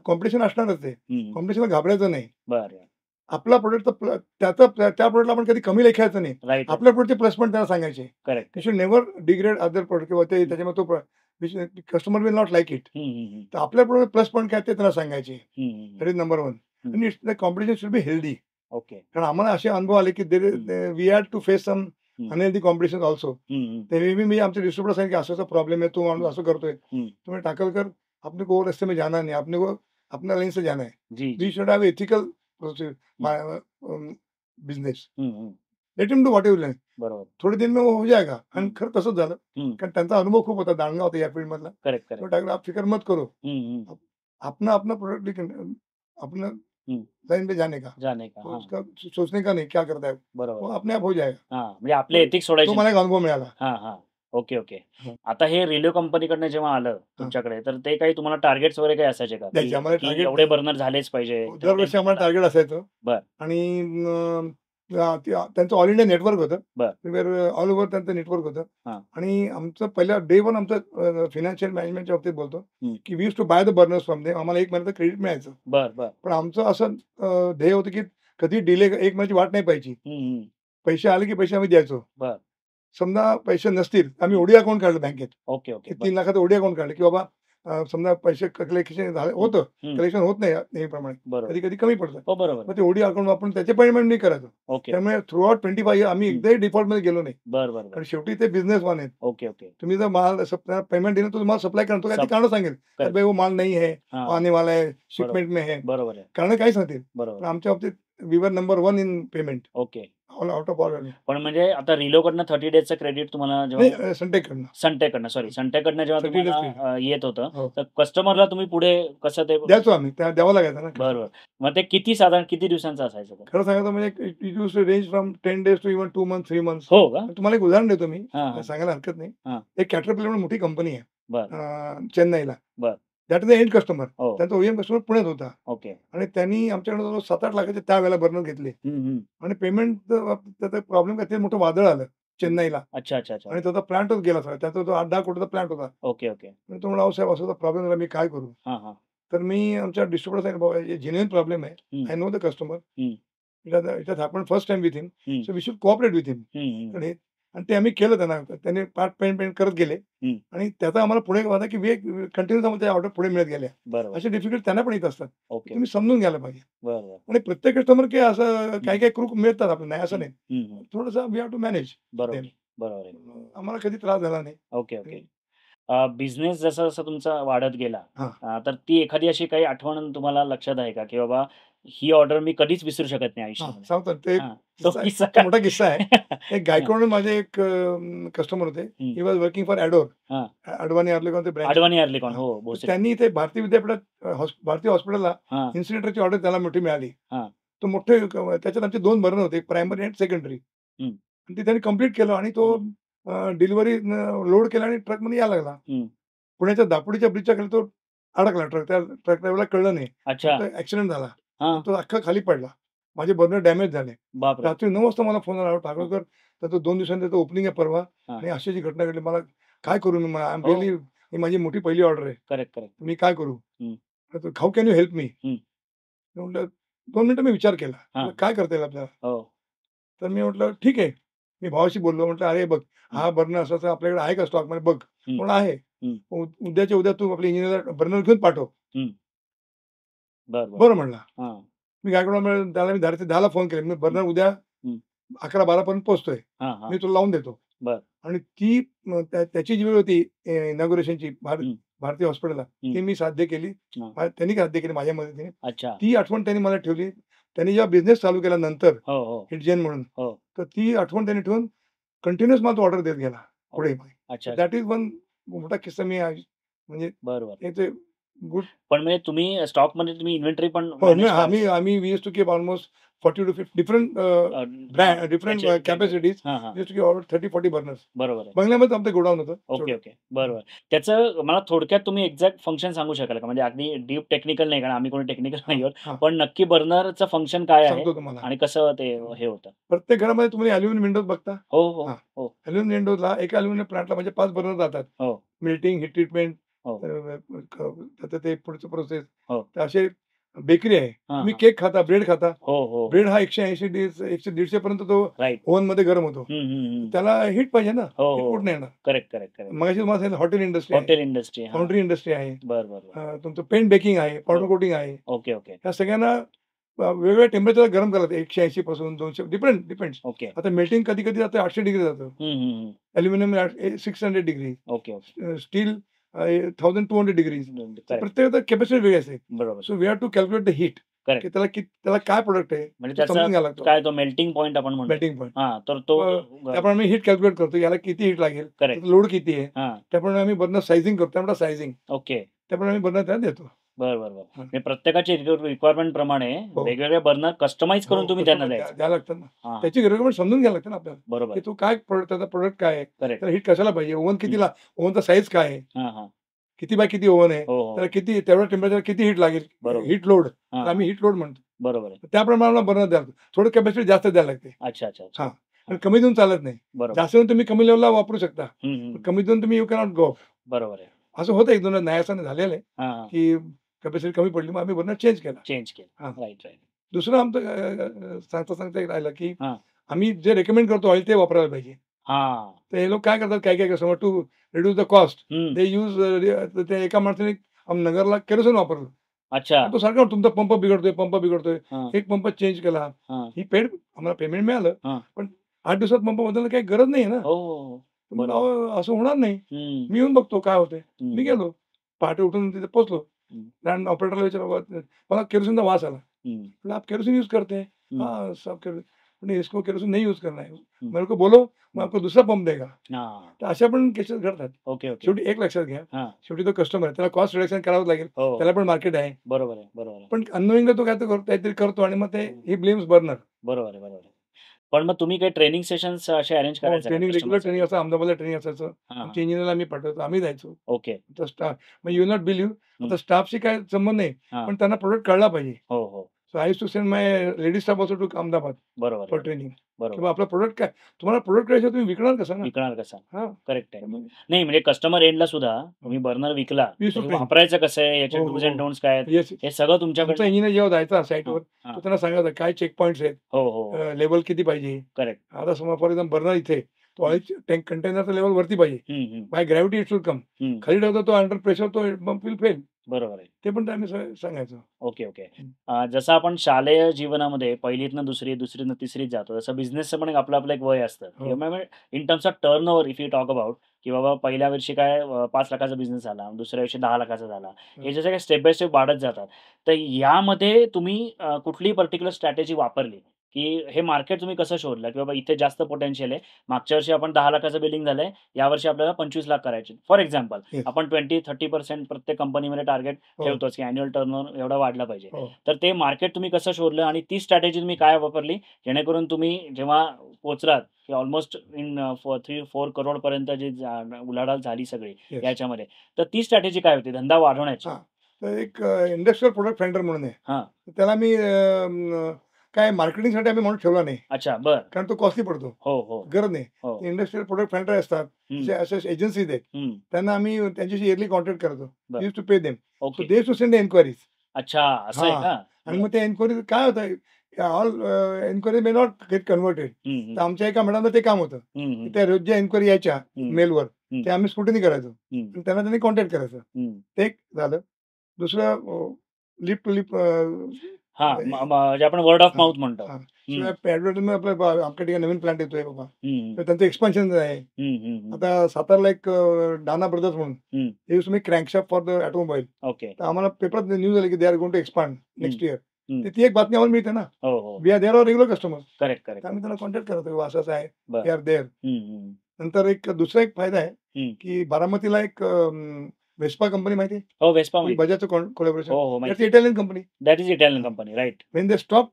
कॉम्पिटिशन असणारच आहे. कॉम्पिटिशनला घाबरायचं नाही. बरं. आपला प्रोडक्ट, त्या प्रोडक्टला आपण कधी कमी लेखायचं नाही. आपल्या प्रोडक्टचे प्लस पॉईंट त्यांना सांगायचे. Correct. You should never degrade other product, किंवा ते त्याच्यामध्ये तो customer will not like it. तर आपल्या प्रोडक्ट प्लस पॉईंट काय ते त्यांना सांगायचे. That is number 1. आणि the competition should be healthy. Okay. कारण आम्हाला असे अनुभव आले की we had to face some unhealthy competition also. ते मी आमच्या डिस्ट्रिब्युटर सांगितलं की असा प्रॉब्लेम आहे, तो माणूस असं करतोय, तुम्ही टाकल कर, अपने को वो रास्ते में जाना नहीं, अपने को अपना लाइन से जाना है. जी वी जी. Should have ethical business. Let him do whatever. बरोबर. थोडे दिन में वो हो जाएगा. आणि हम्म. खरं तसंच झालं. हम्म. कारण त्यांचा अनुभव खूप होता, दांडगा होता या फील्ड मधला. करेक्ट तो करेक्ट. टाकला, आप फिक्र मत करो, हम्म. अपना अपना प्रोडक्ट अपना हम्म. लाइन पे जाने का, जाने का. तो हाँ. उसका सोचने का नहीं क्या करता है, वो बरोबर. अपने आप हो जाएगा. हा म्हणजे आपले तो एथिक्स तो सोडायचे. मला एक अनुभव मिळाला. हा हा. Okay okay. हा. आता हे रेल्वे कंपनीकडनं जेव्हा आलं तुमच्याकडे, तर ते काही तुम्हाला टार्गेट्स वगैरे काही असायचे का, द्यायचे की आम्हाला की टार्गेट. एवढे बर्नर झालेच पाहिजे? तर ते दरवर्षी आम्हाला तुम्हाला- टार्गेट असायचं. बर. आणि त्यांचं ऑल इंडिया नेटवर्क होतं. बर. ऑल ओव्हर त्यांचं नेटवर्क होतं. हा. आणि आमचं पहिल्या डे वन आमचं फायनान्शियल मॅनेजमेंटच्या बाबतीत बोलतो, हम्म. की we use to buy the burners from them. आम्हाला 1 महिन्याचं क्रेडिट मिळायचं. बर बर. पण आमचं असं ध्येय होतं, की कधी डिले 1 महिन्याची वाट नाही पाहिजे. हम्म. पैसे आले की पैसे आम्ही द्यायचो. बर. समजा पैसे नसतील, आम्ही ओडी अकाउंट काढलं बँकेत, ओके ओके. की 3 लाखाचं ओडी अकाउंट काढलं, की बाबा समजा पैसे कलेक्शन झाले होतं, कलेक्शन होत नाही नेहमीप्रमाणे, बरोबर. कधी कधी कमी पडतं. हो बरोबर. मग ते ओडी अकाउंट वापरून त्याचे पेमेंट नाही करायचं. ओके. त्यामुळे थ्रू आउट 25 इयर आम्ही एकदाही डिफॉल्टमध्ये गेलो नाही. बर बर बर. कारण शेवटी ते बिझनेसमॅन आहेत. Okay okay. तुम्ही जर माल पेमेंट दिलं, तो तुम्हाला सप्लाय करतो काय ते कारण सांगेल, Correct. भाई वो माल नहीं है, हा. आने वाला है, शिपमेंट में है, बरोबर आहे. कारण काही सांगतील. पण बरोबर. आमच्या बाबतीत we were number 1 in payment okay. Out of all. पण म्हणजे आता रिलोकडनं 30 डेजचं क्रेडिट तुम्हाला जेव्हा नाही, सनटेककडनं. संटेकडनं जेव्हा 30 days तुम्हाला येत होतं, हो. तर कस्टमरला तुम्ही पुढे कसं ते द्यायचो आम्ही, त्या द्यावं लागायचं ना. बरोबर. मग ते किती साधारण किती दिवसांचं असायचं ते? खरं सांगायचं म्हणजे it use to range from 10 days to even 2 months, 3 months. हो का? तुम्हाला एक उदाहरण देतो मी, हा हा. सांगायला हरकत नाही. हा. एक कॅटरपिलर म्हणून मोठी कंपनी आहे बर चेन्नईला. बर. That is the end customer. हो. त्यांचा ओईएम कस्टमर पुण्यात होता. ओके. आणि त्यांनी आमच्याकडे 7-8 लाखाचे त्यावेळेला बर्नर घेतले. आणि पेमेंट त्याचा प्रॉब्लेम काय, ते मोठं वादळ आलं चेन्नईला. अच्छा अच्छा अच्छा. आणि त्याचा प्लांटच गेला सगळा. त्याचा तो 8-10 कोटीचा प्लांट होता. Okay okay. आणि तो म्हणला, साहेब असा प्रॉब्लेम झाला, मी काय करू. हा हा. तर मी आमच्या डिस्ट्रिब्युटर सांगितलं, बाबा जेन्युइन प्रॉब्लेम आहे, I know the customer, it has happen first time with him, so we should cooperate with him. आणि ते आम्ही केलं त्यांना. त्यांनी पार्ट पेमेंट करत गेले. आणि त्याचा आम्हाला पुढे वादा, की कंटिन्यूस आम्हाला ऑर्डर पुढे मिळत गेल्या. बरोबर. असे डिफिकल्ट त्यांना पण येत असतात. ओके. तुम्ही समजून घ्यायला पाहिजे. बरोबर. आणि प्रत्येक कस्टमर की असं काही काही क्रूक मिळतात आपल्याला, नाही असं नाही. थोडंसं वी हॅव टू मॅनेज. बरोबर बरोबर आहे. आम्हाला कधी त्रास झाला नाही. Okay okay. बिझनेस जसा जसा तुमचा वाढत गेला, हा. तर ती एखादी अशी काही आठवण तुम्हाला लक्षात आहे का, की बाबा ही ऑर्डर मी कधीच विसरू शकत नाही हा, आयुष्यामध्ये? सांगतो. ते हा. तो किस्सा किस्सा आहे, काय? मोठा किस्सा आहे. एक गायकवाड माझे एक कस्टमर होते. ही वॉज वर्किंग फॉर ॲडोर, हा. अडवाणी अर्लेकॉन ते ब्रँच. अडवाणी अर्लिकॉन. हो भोसरी. त्यांनी ते भारतीय विद्यापीठात भारतीय हॉस्पिटलला हा इन्सिलेटरची ऑर्डर त्याला मोठी मिळाली. हा. तो मोठे त्याच्यात आमचे 2 बर्नर होते, प्रायमरी आणि सेकंडरी. आणि ते त्यांनी कम्प्लीट केलं. आणि तो डिलिव्हरी लोड केला आणि ट्रकमध्ये यायला लागला. पुण्याच्या दापोडीच्या ब्रिजच्या खाली तो अडकला. त्या ट्रक ड्रायव्हरला कळलं नाही. अच्छा. ऍक्सिडेंट झाला. हा. तो अख्खा खाली पडला. माझे बर्नर डॅमेज झाले. बापरे. रात्री 9 वाजता मला फोन आला, ठाकरेकर तर 2 दिवसांनी त्याचं ओपनिंग आहे परवा, आणि अशी जी घटना घडली, मला काय करू मी, आय एम रिअली, ही माझी मोठी पहिली ऑर्डर आहे, करेक्ट करेक्ट. मी काय करू. How can you help me. म्हटलं 2 मिनिटं मी विचार केला, म्हटलं, काय करता येईल आपल्याला. हो. तर मी म्हटलं ठीक आहे. मी भावाशी बोललो, म्हटलं अरे बघ, हा बर्नर असं आपल्याकडे आहे का स्टॉक मध्ये, बघ. म्हणून आहे. उद्याच्या उद्या तू आपल्या इंजिनियरला बर्नर घेऊन पाठव. बरं म्हणला. मी गायकवाड त्याला मी 10ला फोन केले, मी बर्नर उद्या 11-12 पर्यंत पोहोचतोय, मी तुला लावून देतो. आणि ती त्याची जी वेळ होती इनॉग्रेशनची भारतीय हॉस्पिटलला, ती मी साध्य केली. त्यांनी साध्य केली माझ्या मदतीने. ती आठवण त्यांनी मला ठेवली. त्यांनी जेव्हा बिझनेस चालू केला नंतर हिटजेन म्हणून, तर ती आठवण त्यांनी ठेवून कंटिन्युअस मला तो ऑर्डर देत गेला पुढे. दॅट इज वन मोठा किस्सा. मी म्हणजे बरोबर गुड. पण म्हणजे तुम्ही स्टॉक मध्ये तुम्ही इन्व्हेंटरी पण आम्ही we used to keep almost 40 to 50 different brand, different capacities. Used to keep order 30-40 burners. बरोबर. बंगल्यामध्ये आमचं गोडाऊन होतं. Okay okay. बरोबर. त्याचं मला थोडक्यात तुम्ही एक्झॅक्ट फंक्शन सांगू शकाल का, म्हणजे अगदी डीप टेक्निकल नाही, कारण आम्ही कोणी टेक्निकल नाही आहोत, पण नक्की बर्नरचं फंक्शन काय आहे सांगतो तुम्हाला. आणि कसं ते हे होतं. प्रत्येक घरामध्ये तुम्ही अल्युमिनियम विंडोज बघता. हो हो हो. अल्युमिनियम विंडोजला एका अल्युमिनियम प्लांटला म्हणजे 5 बर्नर जातात. मेल्टिंग, हीट ट्रीटमेंट, ते पुढचं प्रोसेस. असे बेकरी आहे. तुम्ही केक खाता, ब्रेड खाता. ब्रेड हा 180-150 पर्यंत तो ओव्हन मध्ये गरम होतो. त्याला हीट पाहिजे ना, हीट नाही येणार. Correct correct correct. मग तुम्हाला हॉटेल इंडस्ट्री, फाउंड्री इंडस्ट्री आहे. बरोबर. तुमचं पेंट बेकिंग आहे, पावडर कोटिंग आहे. Okay okay. ह्या सगळ्यांना वेगवेगळ्या टेम्परेचर गरम करतात. 180 पासून 200 डिपेंड्स. ओके. आता मेल्टिंग कधी कधी जातं 800 डिग्री जातं. Aluminium 600 degree. Okay. Steel 1200 degrees. Correct. प्रत्येक कॅपॅसिटी वेगळी असते. बरोबर. So we have to calculate the heat, Correct. की त्याला काय प्रोडक्ट आहे म्हणजे तो समजून त्याचा घ्यायला लागतो. काय तो मेल्टिंग पॉइंट आपण म्हणतो. Melting point. हा, तर तो त्याप्रमाणे आम्ही हीट कॅल्क्युलेट करतो, याला किती हीट लागेल, करेक्ट. लोड किती आहे, हा, त्याप्रमाणे आम्ही बर्नर सायझिंग करतो. त्यामुळे सायझिंग ओके. त्याप्रमाणे आम्ही बर्नर त्याला देतो. बरोबर. हा. म्हणजे प्रत्येकाची रिक्वायरमेंट प्रमाणे हो. वेगवेगळे बर्नर कस्टमाइज करून हो, तुम्ही तसं त्यांना द्यायचं. द्यायला लागतं ना. हा, त्याची रिक्वायरमेंट समजून घ्यायला लागतं ना आपल्याला, बरोबर. की तो काय त्याचा प्रोडक्ट काय आहे, करेक्ट. त्याला हीट कशाला पाहिजे, ओव्हन कितीला, ओव्हनचा साईज काय आहे, हा हा, किती बाय किती ओव्हन आहे, हो हो, त्याला किती तेवढ्या टेम्परेचर किती हीट लागेल, बरोबर. हीट लोड हा, आम्ही हीट लोड म्हणतो. बरोबर आहे. त्याप्रमाणे आम्हाला बर्नर द्यायला लागतं. थोडं कॅपॅसिटी जास्त द्यायला लागते. अच्छा अच्छा अच्छा. हा, आणि कमी देऊन चालत नाही. बरोबर. जास्त देऊन तुम्ही कमी लेवलला वापरू शकता, हम्म. कमी देऊन तुम्ही यू कॅनॉट गो. बरोबर आहे. असं होतं एक दोन न्यायासाने झालेलं आहे, हा हा, की कॅपॅसिटी कमी पडली, मग आम्ही बर्नर चेंज केला. चेंज केलं. हा. Right right. दुसरं आमचं सांगता एक राहिलं, की हा. आम्ही जे रेकमेंड करतो ऑइल ते वापरायला पाहिजे. हा. तर हे लोक काय करतात, काय customer to reduce the cost hmm. They use, ते एका माणसाने नगरला केरोसिन वापरलं. अच्छा. आणि तो सारखा तुमचा पंप बिघडतोय. हा, एक पंप चेंज केला, हा, ही आम्हाला पेमेंट मिळालं, हा. पण 8 दिवसात पंप बदलणं काही गरज नाही ना. हो हो हो. तर म्हणलं, बरोबर. अहो, असं होणार नाही. हम्म. मी येऊन बघतो काय होतंय. हम्म. मी गेलो, पहाटे उठून तिथे पोहोचलो. हम्म. लँड ऑपरेटरला विचारलं, मला केरोसिनचा वास आला. हम्म. मतलब आप केरोसिन यूज करते हैं? हम्म. हाँ सब केरोसिन, इसको केरोसिन नहीं यूज करना है, हम्म. मेरे को बोलो, मैं आपको दूसरा पंप देगा. हा. तर अशा पण केसेस घडतात. Okay okay. शेवटी एक लक्षात घ्या, हा. शेवटी तो कस्टमर आहे, त्याला कॉस्ट रिडक्शन करावंच लागेल, हो. त्याला पण मार्केट आहे. बरोबर आहे. बरोबर आहे. पण अननोईंगली तो काहीतरी करतो आणि मग ते ही ब्लेम्स बर्नर. बरोबर आहे. बरोबर आहे. पण मग तुम्ही काही ट्रेनिंग सेशन्स असे अरेंज हो, करायचं ट्रेनिंग रेग्युलर ट्रेनिंग असं अहमदाबादला ट्रेनिंग असायचं. हा आमच्या इंजिनियरला आम्ही पाठवायचो, आम्ही जायचो. ओके. तर स्टाफ, मग यू नॉट बिलीव्ह, आता स्टाफशी काय संबंध नाही, हा. पण त्यांना प्रोडक्ट कळला पाहिजे. हो हो. So I to send my ladies staff also to Ahmedabad बरोबर फॉर आहे. ट्रेनिंग. बरोबर. किंवा आपला प्रोडक्ट काय, तुम्हाला प्रोडक्ट करायचं तुम्ही विकणार कसं ना. विकणार कसा. हा, करेक्ट आहे. त्यामुळे नाही म्हणजे कस्टमर एंडला सुद्धा तुम्ही बर्नर विकला वीस तर रुपये. वापरायचं कसं आहे, याचे हो, डूज हो. अँड डोंट्स काय आहेत, येस, हे सगळं आमचा तुमच्याकडे. इंजिनियर जेव्हा जायचा साईटवर, हा. तो त्यांना सांगायचा काय चेक पॉईंट्स आहेत, हो हो. लेवल किती पाहिजे. करेक्ट. आता समजा फॉर एक्झाम्पल बर्नर इथे, तो ऑइल टँक कंटेनरचा लेवल वरती पाहिजे, by gravity it should come. खाली ठेवतो तो अंडर प्रेशर तो पंप विल फेल. बरोबर आहे. ते पण आम्ही सांगायचं. Okay okay. जसं आपण शालेय जीवनामध्ये पहिलीतनं दुसरीतनं तिसरीत जातो, तसं बिझनेसचं पण आपलं आपलं एक वय असतं. हो. In terms of turn over if you talk about, की बाबा पहिल्या वर्षी काय 5 लाखाचा बिझनेस झाला, दुसऱ्या वर्षी 10 लाखाचा झाला. हे जसं काय स्टेप बाय स्टेप वाढत जातात. तर यामध्ये तुम्ही कुठली पर्टिक्युलर स्ट्रॅटेजी वापरली, की हे मार्केट तुम्ही कसं शोधलं, की बाबा इथे जास्त पोटेन्शियल आहे. मागच्या वर्षी आपण 10 लाखाचं बिलिंग झालंय, यावर्षी आपल्याला 25 लाख करायचे. For example Yes. आपण 20-30% प्रत्येक कंपनीमध्ये टार्गेट हो. ठेवतोच, की अॅन्युअल टर्नओव्हर एवढा वाढला पाहिजे. हो. तर ते मार्केट तुम्ही कसं शोधलं आणि ती स्ट्रॅटेजी तुम्ही काय वापरली, जेणेकरून तुम्ही जेव्हा पोहोचलात, की ऑलमोस्ट इन 3-4 करोड पर्यंत जी उलाढाल झाली सगळी Yes. याच्यामध्ये, तर ती स्ट्रॅटेजी काय होती धंदा वाढवण्याची? हा, तर एक इंडस्ट्रियल प्रोडक्ट फाइंडर म्हणून आहे. हा. तर त्याला मी काय मार्केटिंगसाठी आम्ही म्हणून ठेवला नाही, अच्छा. बर. कारण तो कॉस्टली पडतो. हो हो गरज नाही. हो. इंडस्ट्रियल प्रोडक्ट फाइंडर असतात, हम्म. असे एजन्सीज आहेत, हम्म. त्यांना आम्ही त्यांच्याशी इयरली कॉन्टॅक्ट करतो. बरं. Use to pay them, so okay. They to send enquiries. अच्छा असं आहे हा. का? आणि मग त्या एन्क्वायरीज काय होतं, all enquiry may not gate converted. हम्म. तर आमच्या एका मॅडमला ते काम होतं, हम्म. की त्या रोज ज्या एन्क्वायरी यायच्या हम्म. मेलवर, हम्म. ते आम्ही स्क्रुटिनी करायचो हम्म. आणि त्यांना त्यांनी कॉन्टॅक्ट करायचं. हम्म. ते एक झालं. दुसरं लिप टू लिप, हा जे आपण वर्ड ऑफ माउथ म्हणतो. हा. हम्म. शिवाय ऍडव्हर्टाइजमेंट आपल्या आमच्या ठिकाणी नवीन प्लांट येतोय बाबा, हम्म. तर त्यांचं एक्सपान्शन आहे. हम्म. आता सातारला एक डाना ब्रदर्स म्हणून, हम्म. हे तुम्ही crankshaft for the automobile. Okay. तर आम्हाला पेपरात न्यूज आली की they are going to expand next year. हम्म. ती एक बातमी आम्हाला मिळते ना. हो हो. We are there our regular customer. Correct correct. आम्ही त्यांना कॉन्टॅक्ट करतो, असं असं आहे, बरं. We are there. हम्म. नंतर एक दुसरा एक फायदा आहे, हम्म. की बारामतीला एक वेस्पा कंपनी माहिती आहे, हो वेस्पा माहिती. बजाजचं कोलॅबोरेशन. हो हो माहिती. Italian company. That is Italian company right. When they stop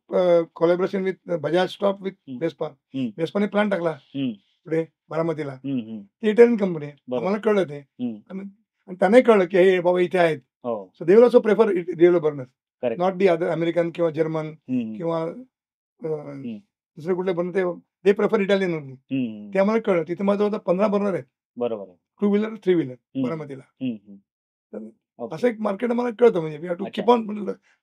collaboration with Bajaj, stop with hmm. Vespa, hmm. वेस्पाने प्लांट टाकला हम्म. पुढे बारामतीला. हम्म. ती इटालियन कंपनी आहे. बरोबर. आम्हाला कळलं ते, हम्म. आणि त्यांनाही कळलं की हे बाबा इथे आहेत. हो so they will also prefer real burner, correct. Not the other American किंवा जर्मन हम्म. किंवा दुसरे कुठले बर्नर, ते प्रेफर इटालियन होती. हम्म. ते आम्हाला कळलं. तिथे माझं होतं 15 बर्नर आहेत, बरोबर आहे. 2 व्हीलर 3 व्हीलर हम्म. बारामतीला. हम्म. तर ओके. असं एक मार्केट आम्हाला कळतं, म्हणजे वी हॅव टू अच्छा. कीप ऑन,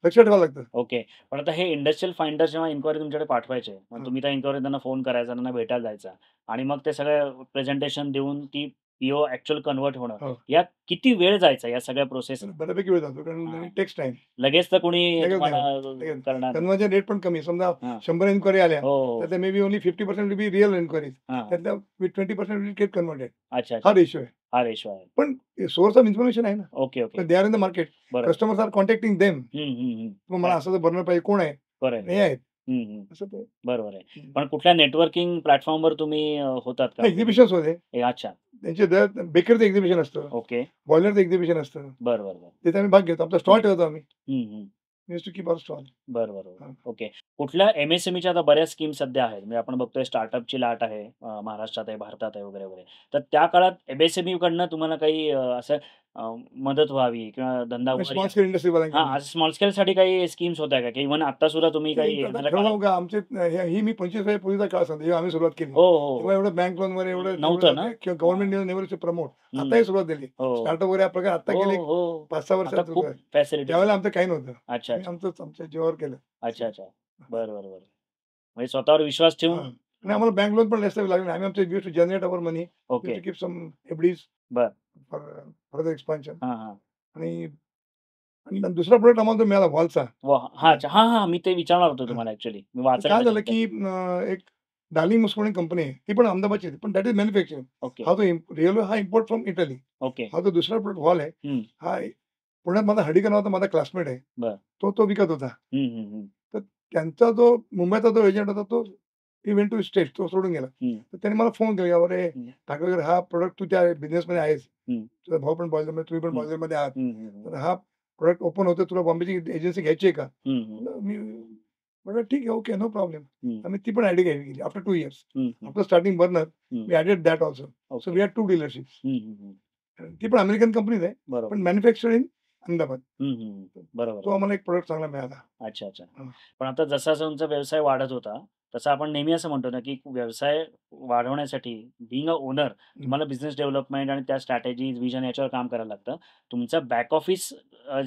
लक्षात ठेवावं लागतं. ओके. पण आता हे इंडस्ट्रियल फाइंडर जेव्हा इन्क्वायरी तुमच्याकडे पाठवायचे, मग हा. तुम्ही त्या इन्क्वायरी त्यांना फोन करायचा, त्यांना भेटायला जायचा आणि मग ते सगळं प्रेझेंटेशन देऊन ती पीओ ऍक्च्युअल कन्वर्ट होणं, हो. या किती वेळ जायचा या सगळ्या प्रोसेस? बऱ्यापैकी वेळ जातो, हा. कारण टेक्स टाइम. लगेच तर कोणी लगेच नाही तुम्हाला लगेच. करणार नाही. कन्व्हर्जन रेट पण कमी. समजा हा. 100 इन्क्वायरी आल्या, हो हो. त्यातल्या may be only 50% will be real enquiries. हा. त्यातल्या 20% विल गेट कन्वर्टेड. अच्छा हा अच्छा. रेशिओ आहे. हा रेशो आहे. पण सोर्स ऑफ इन्फॉर्मेशन आहे ना. Okay okay. They are in the market. बरोबर. Customers are contacting them. Hmm. मला असं बर्नर पाहिजे, कोण आहे, बरोबर हे आहेत, आहे. असं ते. बरोबर आहे. पण कुठल्या नेटवर्किंग प्लॅटफॉर्मवर तुम्ही होतात का? एक्झिबिशन्स होते अच्छा. त्यांचे, बेकरचं एक्झिबिशन असतं, ओके. बॉयलरचं एक्झिबिशन असतं, बरोबर. तिथे आम्ही भाग घेतो. आमचा स्टॉल ठेवतो आम्ही. हम्म. Use to keep our stall. बरोबर. हा. ओके. कुठल्या MSMEच्या आता बऱ्याच स्कीम सध्या आहेत. म्हणजे आपण बघतोय स्टार्टअपची लाट आहे. महाराष्ट्रात आहे, भारतात आहे वगैरे वगैरे. तर त्या काळात MSME कडनं तुम्हाला काही असं मदत व्हावी किंवा धंदा स्मॉल उभारी, स्केल इंडस्ट्री हा स्मॉल स्केल साठी काही स्कीम्स होत्या का? इव्हन आता सुद्धा तुम्ही काही येणाऱ्या खरं काळात- सांगू का, आमचे ही मी 25 वर्ष पूर्वीचा काळ सांगतो, जेव्हा आम्ही सुरुवात केली हो हो तेव्हा एवढं बँक लोनवर एवढं नव्हतं ना? किंवा गव्हर्नमेंट नेव्हर प्रमोट. हम्म. आताही सुरुवात झाली. हो स्टार्टअप वगैरे हा प्रकार आता हो गेले हो. 5-6 आता वर्षात. खूप फॅसिलिटी. त्यावेळेला आमचं काही नव्हतं. अच्छा आम्ही अच्छा आमच्या जीवावर केलं. अच्छा अच्छा. बरोबर. म्हणजे स्वतःवर विश्वास ठेवून. हा. आणि आम्हाला बँक लोन पण जास्त लागले. आम्ही आमचे use to generate our money, okay. Keep some FDs बर. For further expansion. हा. आणि दुसरा प्रोडक्ट आम्हाला तो मिळाला वॉलचा. हा अच्छा. हा मी ते विचारणार होतो तुम्हाला ऍक्च्युअली. मी वाचलं काय झालं त्याच्याबद्दल. की एक डार्लिंग मुस्कोणी कंपनी आहे, ती पण अहमदाबादची आहे, पण दॅट इज मॅन्युफॅक्चरिंग. ओके हा तो रेल्वे हा इम्पोर्ट फ्रॉम इटली. ओके. हा तो दुसरा प्रोडक्ट वॉल आहे. हम्म. हा पुण्यात माझा हडीकर नावाचा माझा क्लासमेट आहे. बर. तो विकत होता. हम्म. तर त्यांचा जो मुंबईचा जो एजंट होता, तो इव्हेंट टू स्टेट तो सोडून गेला. तर त्यांनी मला फोन केला, अरे ठाकरे हा प्रोडक्ट तू त्या बिझनेसमध्ये आहेस, तुझा भाऊ पण बॉयलर मध्ये, तुम्ही पण बॉयलर मध्ये आहात, तर हा प्रोडक्ट ओपन होतो, तुला बॉम्बेची एजन्सी घ्यायची आहे का? मी म्हटलं ठीक आहे, ओके, नो प्रॉब्लेम. आम्ही ती पण आयडी केली after 2 years. After starting burner we added that also. So we had 2 dealerships. ती पण अमेरिकन कंपनीच आहे, बरोबर. पण मॅन्युफॅक्चर इन अहमदाबाद. बरोबर. तो आम्हाला एक प्रोडक्ट चांगला मिळाला. अच्छा अच्छा. हा. पण आता जसा तुमचा व्यवसाय वाढत होता, तसं आपण नेहमी असं म्हणतो ना, की व्यवसाय वाढवण्यासाठी बिंग अ ओनर तुम्हाला बिझनेस डेव्हलपमेंट आणि त्या स्ट्रॅटेजीज, विजन याच्यावर काम करायला लागतं. तुमचा बॅक ऑफिस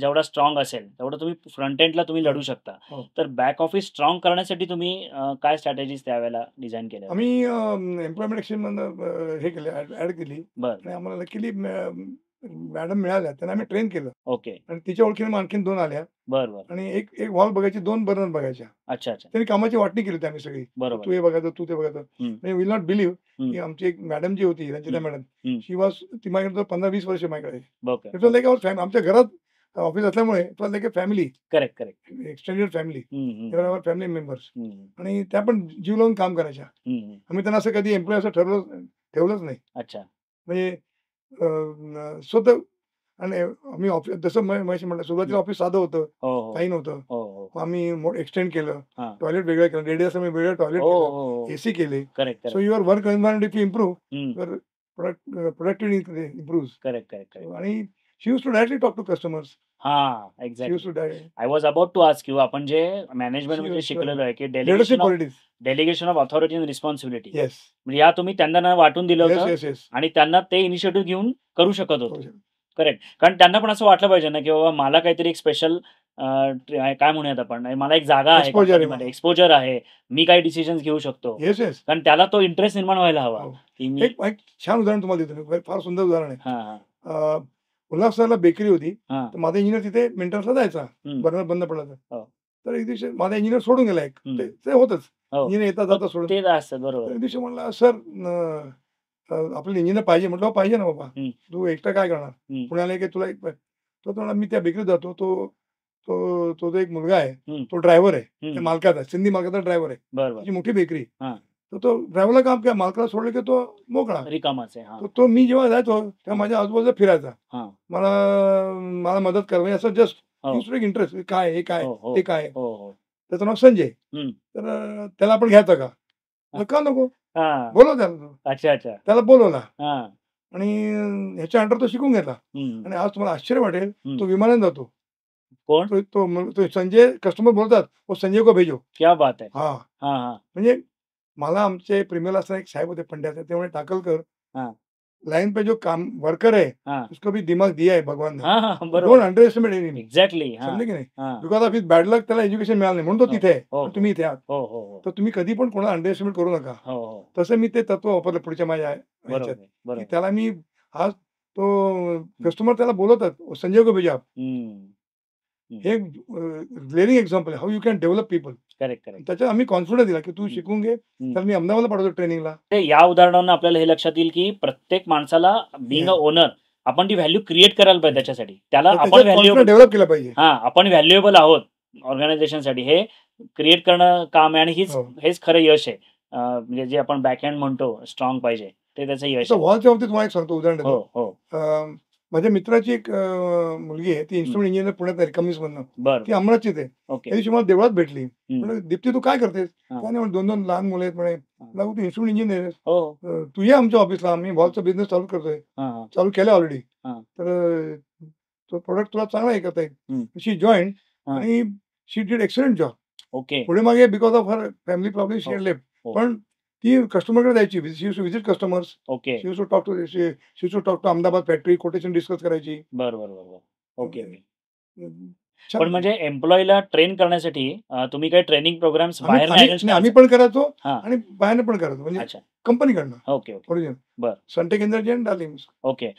जेवढा स्ट्रॉंग असेल, तेवढं तुम्ही फ्रंट एंडला तुम्ही लढू शकता. हो. तर बॅक ऑफिस स्ट्रॉंग करण्यासाठी तुम्ही काय स्ट्रॅटेजीज त्यावेळेला डिझाईन केल्या? आम्ही एम्प्लॉयमेंट एक्सचेंज हे केले, ऍड केली. बरं. आणि आम्हाला लकीली मॅडम मिळाल्या, त्यांना आम्ही ट्रेन केलं. ओके. आणि तिच्या ओळखीने मग आणखीन 2 आल्या. बरं. आणि एक वॉल बघायची, 2 बर्नर बघायच्या. अच्छा अच्छा. त्यांनी कामाची वाटणी केली होती आम्ही सगळी. बरोबर. तू हे बघायचं, तू ते बघायचं. म्हणजे विल नॉट बिलीव्ह की आमची एक मॅडम जी होती, रंजिता मॅडम, शी वॉज, ती माझ्याकडे 15-20 वर्ष माझ्याकडे. Okay. It was like our family. आमच्या घरात ऑफिस असल्यामुळे it was like a family, correct. Extended family, our family members. आणि त्या पण जीव लावून काम करायच्या. आम्ही त्यांना असं कधी एम्प्लॉय असं ठेवलंच नाही. अच्छा. म्हणजे स्वतः. आणि आम्ही ऑफिस जसं महेश म्हटलं, सुरुवातीला ऑफिस साधं होतं, काही नव्हतं. हो. आम्ही एक्सटेंड केलं, हां. टॉयलेट वेगळं केलं, रेडियस आम्ही वेगळं टॉयलेट केलं, एसी केले. Correct. So your work environment if you improve, your productivity improves. Correct. आणि she use to directly talk to customers. हां, she exactly. Use to I was about to ask you, आपण जे management मध्ये शिकलेलो आहे, की delegation of authority and responsibility, yes, म्हणजे या तुम्ही त्यांना वाटून दिलं होतं येस येस. आणि त्यांना ते इनिशिएटिव्ह घेऊन करू शकत होते. करेक्ट. कारण त्यांना पण असं वाटलं पाहिजे ना, की बाबा मला काहीतरी एक स्पेशल काय म्हणूयात आपण, मला एक जागा आहे, एक्सपोजर आहे, मी काही डिसिजन्स घेऊ शकतो. Yes yes. कारण त्याला तो इंटरेस्ट निर्माण व्हायला हवा. की मी एक छान उदाहरण तुम्हाला देतो, फार सुंदर उदाहरण आहे. हां. उल्हासनगरला बेकरी होती, हां. तर माझा इंजिनियर तिथे मेंटेनन्सला जायचा, बर्नर बंद पडला तर. तर एक दिवशी माझा इंजिनियर सोडून गेला, एक ते होतच इंजिनियर येता जाता सोडून. ते असतं. बरोबर. एक दिवशी म्हणला, सर आपल्याला इंजिनियर पाहिजे. म्हटलं पाहिजे ना बाबा, तू एकटा काय करणार, पुण्याला की तुला एक. तो म्हणला मी त्या बेकरीत जातो, तो जो एक मुलगा आहे, तो ड्रायव्हर आहे, त्या मालकाचा, सिंधी मालकाचा ड्रायव्हर आहे, त्याची मोठी बेकरी. तर तो ड्रायव्हरला काम काय, मालकाला सोडलं की तो मोकळा रिकामाच आहे. तो मी जेव्हा जायचो तेव्हा माझ्या आजूबाजूला फिरायचा, मला मदत कर, म्हणजे असं जस्ट इंटरेस्ट, काय हे काय ते काय. त्याचं नाव संजय. तर त्याला आपण घ्यायचं का नको, बोलव त्याला. अच्छा. त्याला बोलवला आणि ह्याच्या अंडर तो शिकून घेतला. आणि आज तुम्हाला आश्चर्य वाटेल, तो विमानाने जातो. कोण? तो संजय. कस्टमर बोलतात, वो संजय को भेजो. क्या बात आहे. हा. म्हणजे मला आमचे प्रीमियर असताना एक साहेब होते पंड्याचे, ते म्हणे टाकलकर, लाइन पे जो काम वर्कर है उसको भी दिमाग दिया है भगवान ने. Don't under estimate enemy. Exactly. समजले की नाही. बिकॉज ऑफ हिज बॅड लक त्याला एज्युकेशन मिळालं नाही, म्हणून तो तिथे आहे, तुम्ही इथे आहात. तर तुम्ही कधी पण कोणाला अंडर एस्टिमेट करू नका. तसं मी ते तत्व वापरलं पुढच्या माझ्या ह्याच्यात. त्याला मी आज तो कस्टमर त्याला बोलवतात, संजय को भेजा आप. हे ग्लेअरिंग एक्झाम्पल आहे how you can develop people. Correct correct. त्याच्यात आम्ही कॉन्फिडन्स दिला की तू शिकून घे, तर मी अहमदाबादला पाठवतो ट्रेनिंगला. या उदाहरणावरून आपल्याला हे लक्षात येईल की प्रत्येक माणसाला बिंग अ ओनर आपण ती व्हॅल्यू क्रिएट करायला पाहिजे त्याच्यासाठी. त्याला आपण व्हॅल्युएबल डेव्हलप केला पाहिजे. आपण व्हॅल्युएबल आहोत ऑर्गनायझेशनसाठी हे क्रिएट करणं काम आहे आणि हेच खरं यश आहे. म्हणजे जे आपण बॅकहँड म्हणतो स्ट्रॉंग पाहिजे ते त्याचं यश आहे. वॉलच्या बाबतीत तुम्हाला एक सांगतो उदाहरण देतो. हो. माझ्या मित्राची एक मुलगी आहे, ती इन्स्ट्रुमेंट इंजिनियर पुण्यात आहे, कमिसमधनं. ती अमरावतीत आहे. त्या दिवशी मला देवळात भेटली. दीप्ती तू काय करतेस? काय नाही, 2 लहान मुलं आहेत म्हणे. तू इन्स्ट्रुमेंट इंजिनियर आहेस, तू ये आमच्या ऑफिसला, आम्ही वॉलचा बिझनेस चालू करतोय, चालू केला ऑलरेडी, तर तो प्रोडक्ट तुला चांगला हे करता येईल. शी जॉईन आणि she did excellent job. Okay. पुढे मागे because of her family problem she had left. पण ती कस्टमरकडे जायची, she used to visit customers. Okay. She used to talk to Ahmedabad factory, quotation discuss करायची. बरोबर. ओके. पण म्हणजे एम्प्लॉईला ट्रेन करण्यासाठी तुम्ही काही ट्रेनिंग प्रोग्राम्स बाहेर आम्ही पण करायचो आणि बाहेर पण करायचो, म्हणजे कंपनीकडनं. Okay okay. बरं. Suntech energy and Darlings. Okay.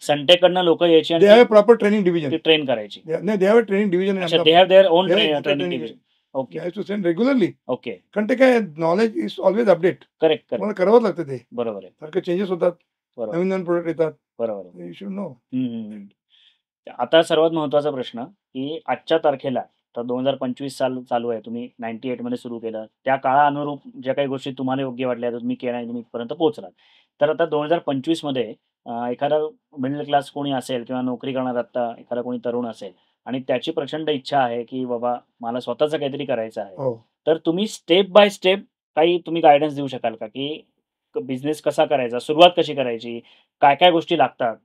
Suntech कडनं लोक यायचे, they have proper training division, train करायची. नाही, they have training division. They have their own training division. Okay. To send regularly. Okay. कारण ते काय knowledge is always update. Correct. मला करावंच लागतं ते. बरोबर आहे. सारखे चेंजेस होतात, नवीन प्रोडक्ट येतात. बरोबर. You should no. आता सर्वात महत्वाचा प्रश्न की आजच्या तारखेला तर 2025 साल चालू आहे, तुम्ही 98 मध्ये सुरू केलं, त्या काळा अनुरूप ज्या काही गोष्टी तुम्हाला योग्य वाटल्या तुम्ही केल्या आणि तुम्ही इथपर्यंत पोहोचलात. तर आता 2025 मध्ये एखादा मिडल क्लास कोणी असेल किंवा नोकरी करणारा आता एखादा कोणी तरुण असेल आणि त्याची प्रचंड इच्छा आहे की बाबा मला स्वतःचं काहीतरी करायचं आहे, तर तुम्ही स्टेप बाय स्टेप काही तुम्ही गायडन्स देऊ शकाल का की बिझनेस कसा करायचा, सुरुवात कशी करायची, काय काय गोष्टी लागतात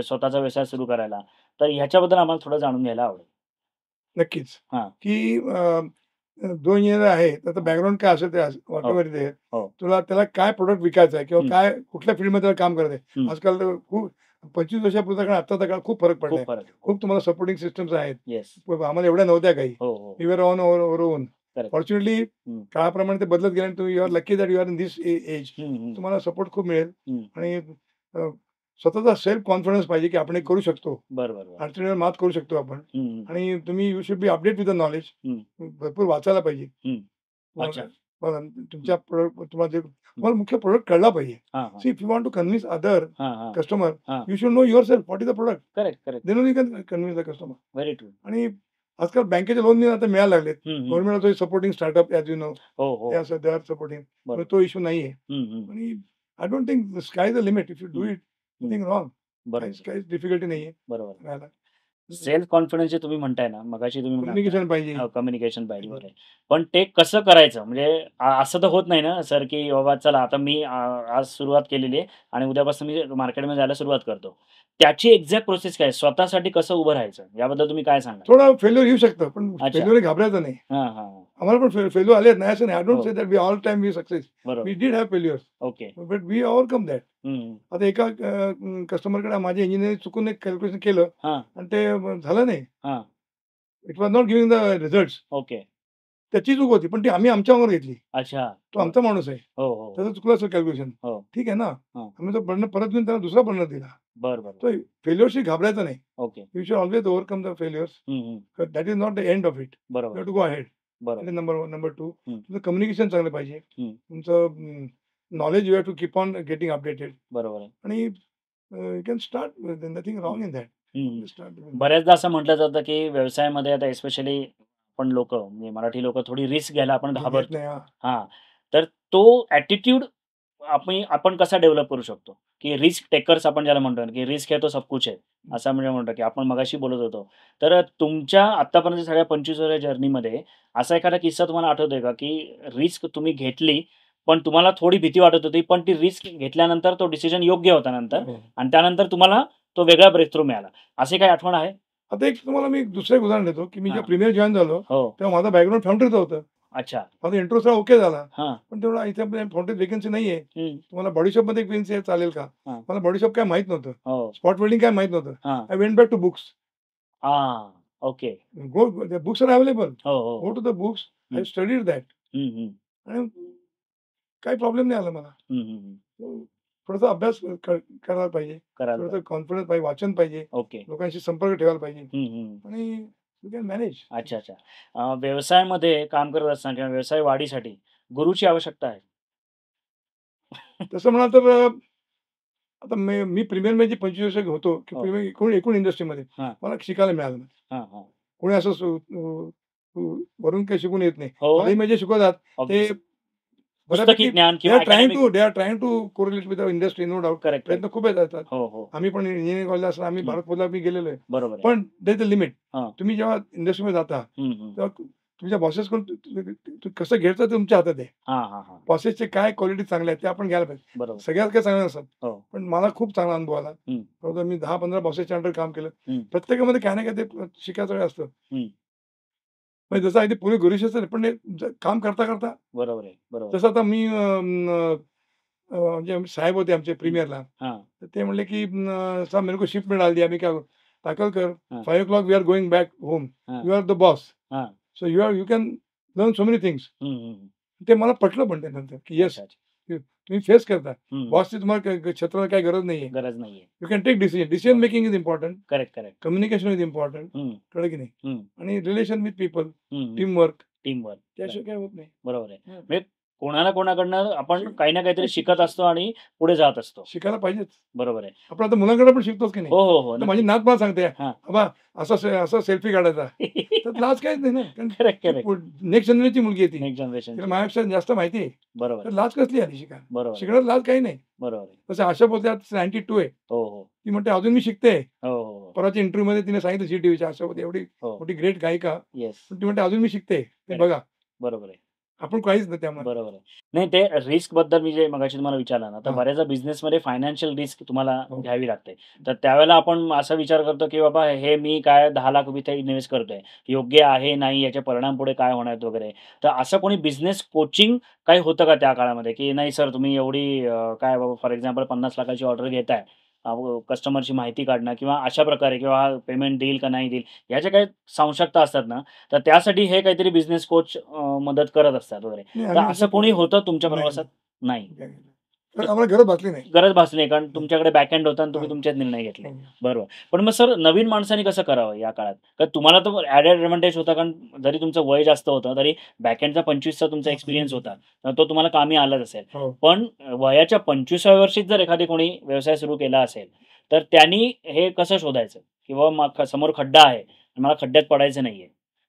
स्वतःचा व्यवसाय सुरू करायला? तर ह्याच्याबद्दल आम्हाला थोडं जाणून घ्यायला आवडेल. नक्कीच. की 2 इंजिनियर आहे, त्याचं बॅकग्राऊंड काय असेल ते व्हॉटएव्हर इट इज, तुला त्याला काय प्रोडक्ट विकायचा आहे किंवा काय कुठल्या फील्डमध्ये त्याला काम करायचं आहे. आजकाल खूप 25 वर्षापूर्वीचा काळ आत्ताचा काळ खूप फरक पडलाय. खूप तुम्हाला सपोर्टिंग सिस्टम्स आहेत. आम्हाला एवढ्या नव्हत्या काही. We were on over on. Fortunately काळाप्रमाणे ते बदलत गेले. तुम्ही you are lucky that you are in this age. तुम्हाला सपोर्ट खूप मिळेल आणि स्वतःचा सेल्फ कॉन्फिडन्स पाहिजे की आपण हे करू शकतो. बरोबर. अडचणीवर मात करू शकतो आपण. आणि तुम्ही you should be update with the knowledge. भरपूर वाचायला पाहिजे. तुमच्या तुम्हाला मुख्य प्रोडक्ट कळला पाहिजे. See if you want to convince other customer, you should know yourself what is the product. Correct. Then you can convince the customer. Very true. आणि आजकाल बँकेचे लोन आता मिळायला लागलेत. Government supporting startup as you know, they are supporting. तो issue नाहीये. आणि I don't think the sky is the limit. If you do it, nothing wrong. काही डिफिकल्टी नाहीये. बरोबर. सेल्फ कॉन्फिडन्स जे तुम्ही म्हणताय ना, मगाशी तुम्ही कम्युनिकेशन पाहिजे. पण ते कसं करायचं, म्हणजे असं तर होत नाही ना सर की बाबा चला आता मी आज सुरुवात केलेली आहे आणि उद्यापासून मी मार्केटमध्ये जायला सुरुवात करतो. त्याची एक्झॅक्ट प्रोसेस काय, स्वतःसाठी कसं उभं राहायचं, याबद्दल तुम्ही काय सांगा? थोडं फेल्युअर येऊ शकतं, पण फेल्युअर घाबरायचं नाही. आम्हाला पण फेल्युअर आले नाही असं नाही. I don't say that we all time we success. We did have failures. Okay. But we overcome that. आता एका कस्टमरकडे माझे इंजिनियर चुकून एक कॅल्क्युलेशन केलं आणि ते झालं नाही. It was not giving the results. Okay. त्याची चूक होती, पण ती आम्ही आमच्या अंगावर घेतली. अच्छा. तो आमचा माणूस आहे. त्याचं चुकलं असेल कॅल्क्युलेशन. ठीक आहे ना. आम्ही तो बर्नर परत घेऊन त्याला दुसरा बर्नर दिला. बरोबर. तो फेल्युअरशी घाबरायचं नाही. Okay. You should always overcome the failures. That is not the end of it. बरोबर. You have to go ahead. बरोबर. नंबर 1. नंबर 2, तुमचं कम्युनिकेशन चांगलं पाहिजे. तुमचं knowledge you have to keep on getting updated. बरोबर. आणि you can start, nothing wrong in that. बऱ्याचदा असं म्हटलं जातं की व्यवसायामध्ये आता स्पेशली आपण लोक, म्हणजे मराठी लोक थोडी रिस्क घ्यायला आपण घाबरतो. तर तो ऍटिट्यूड आपण कसा डेव्हलप करू शकतो की रिस्क टेकर्स आपण ज्याला म्हणतो की रिस्क आहे तो सब कुछ आहे, असं म्हणजे म्हणतो की आपण मगाशी बोलत होतो. तर तुमच्या आतापर्यंत सगळ्या 25 वर्षाच्या जर्नीमध्ये असा एखादा किस्सा तुम्हाला आठवतोय का की रिस्क तुम्ही घेतली पण तुम्हाला थोडी भीती वाटत होती, पण ती रिस्क घेतल्यानंतर तो डिसिजन योग्य होता नंतर आणि त्यानंतर तुम्हाला तो वेगळा ब्रेक थ्रू मिळाला, असे काही आठवण आहे? आता एक तुम्हाला मी दुसरं एक उदाहरण देतो की मी जेव्हा प्रीमियर जॉईन झालो तेव्हा माझा बॅकग्राऊंड फाउंडरचं होतं. अच्छा. माझा इंट्रो सगळा ओके झाला, पण तेवढा इथे फाउंडर वेकन्सी नाहीये. तुम्हाला बॉडीशॉप मध्ये वेकन्सी चालेल का? मला बॉडीशॉप काय माहित नव्हतं. स्पॉट वेल्डिंग काय माहित नव्हतं. I went back to books. Okay. Go, books are available. Go to the books. I studied that. आणि काही प्रॉब्लेम नाही आला मला. थोडासा अभ्यास करायला पाहिजे, करायला थोडंसं कॉन्फिडन्स पाहिजे, वाचन पाहिजे, ओके. लोकांशी संपर्क ठेवायला पाहिजे हं. आणि यू कॅन मॅनेज. अच्छा. व्यवसायामध्ये काम करत असताना किंवा व्यवसाय वाढीसाठी गुरुची आवश्यकता आहे. तसं म्हणाल तर आता मी प्रीमियर मध्ये 25 वर्ष होतो, की हो. प्रीमियर एकूण इंडस्ट्रीमध्ये हां. मला शिकायला मिळालं नाही. हां. कोणी असं वरून काही शिकून येत नाही. हो. कॉलेजमध्ये जे शिकवतात ते ऑब्व्हियसली. पुस्तकी बऱ्यापैकी ज्ञान दे किंवा are trying academic. To they are trying to correlate with the industry, no doubt. Correct. प्रयत्न खूप येतात. हो. आम्ही पण इंजिनिअरिंग कॉलेजला असताना आम्ही हं. भारत पोलला मी गेलेलो आहे. बरोबर आहे. पण देयर इज अ लिमिट. हां. तुम्ही जेव्हा इंडस्ट्रीमध्ये जाता हं. तेव्हा तुमच्या बॉसेसकडून कसं घ्यायचं ते तुमच्या हातात आहे. हां. बॉसेसचे काय क्वालिटी चांगल्या आहेत ते आपण घ्यायला पाहिजे. बरोबर. सगळ्याच काही चांगल्या नसतात. हो. पण मला खूप चांगला अनुभव आला. हं. जवळजवळ मी 10-15 बॉसेसच्या अंडर काम केलं. हं. प्रत्येकामध्ये काही ना काही ते शिकायचं असतं. हं. म्हणजे जसं अगदी पूर्ण गुरुशिष्य नाही, पण काम करता बरोबर आहे. जसं आता मी म्हणजे साहेब होते आमचे प्रीमियरला. हां. तर ते म्हणले की साहब मेरे को शिफ्ट में डाल दिया. मी क्या टाकळकर हां. 5 o'clock we are going back home. हां. You are the boss. हां. So you can learn so many things. हं. ते मला पटलं पण ते नंतर की येस अच्छा. तुम्ही फेस करता. हं. बॉसची तुम्हाला क्षेत्राला काही गरज नाहीये. गरज नाहीये. You can take decision making is important. Correct. Communication is important. हं. कळलं की नाही. हं. आणि रिलेशन विथ पीपल, हं. Team work teamwork. त्याशिवाय काही होत नाही. बरोबर आहे. हं. म्हणजे कोणाकडनं आपण काही ना काहीतरी शिकत असतो आणि पुढे जात असतो. शिकायला पाहिजेच. बरोबर आहे. आपण आता मुलांकडे पण शिकतोच की नाही. हो. तर माझी नक्कीच. नात मला सांगते, हां. "बाबा असा सेल्फी काढायचा." तर लाज काहीच नाही ना. करेक्ट. नेक्स्ट जनरेशनची मुलगी आहे ती. Next generation. तिला माझ्यापेक्षा जास्त माहिती आहे. बरोबर तर आहे. लाज कसली आली शिकायला? बरोबर आहे. शिकण्यात लाज काही नाही. बरोबर आहे. तसं आशा बोलते आता 92 आहे. हो. ती म्हणते अजून मी शिकते. हो. परवाच्या इंटरव्ह्यूमध्ये तिने सांगितलं झी टीव्हीच्या आशा होती एवढी हो. मोठी ग्रेट गायिका. येस. पण ती म्हणते अजून मी शिकते. ते Correct. बघा. बरोबर आहे. आपण काहीच नाही त्यामुळे. बरोबर आहे. नाही ते रिस्क बद्दल मी जे मगाशी तुम्हाला विचारलं ना, तर हां. बऱ्याचदा बिझनेसमध्ये फायनान्शियल रिस्क तुम्हाला हो. घ्यावी लागते. तर त्यावेळेला आपण असा विचार करतो, की बाबा हे मी काय 10 लाख इथे इन्व्हेस्ट करतोय. योग्य आहे, नाही याचे परिणाम पुढे काय होणार आहेत वगैरे. तर असं कोणी बिझनेस कोचिंग काही होतं का त्या काळामध्ये, की नाही सर तुम्ही एवढी काय बाबा फॉर एक्झाम्पल 50 लाखाची ऑर्डर घेताय. कस्टमरची माहिती काढणं किंवा अशा प्रकारे किंवा पेमेंट देईल का नाही देईल, ह्याच्या काही संशयता असतात ना, तर त्यासाठी हे काहीतरी बिझनेस कोच मदत करत असतात वगैरे. नाही, तर आम्ही असं कोणी होतं तुमच्या नाही. प्रवासात? नाही. तर आम्हाला गरज भासली नाही. गरज भासली नाही कारण तुमच्याकडे बॅकएंड होता आणि तुम्ही हां. तुमचेच निर्णय घेतले. हो. बरोबर. पण मग सर नवीन माणसाने कसं करावं या काळात? कारण तुम्हाला तर ॲडेड एडव्हांटेज होता कारण जरी तुमचं वय जास्त होतं तरी बॅकएंडचा 25चा तुमचा एक्सपिरियन्स होता. तर तो तुम्हाला कामी आलाच असेल. हो. पण वयाच्या 25व्या वर्षीच जर एखादी कोणी व्यवसाय सुरू केला असेल, तर त्यांनी हे कसं शोधायचं? किंवा समोर खड्डा आहे आणि मला खड्ड्यात पडायचं नाहीये.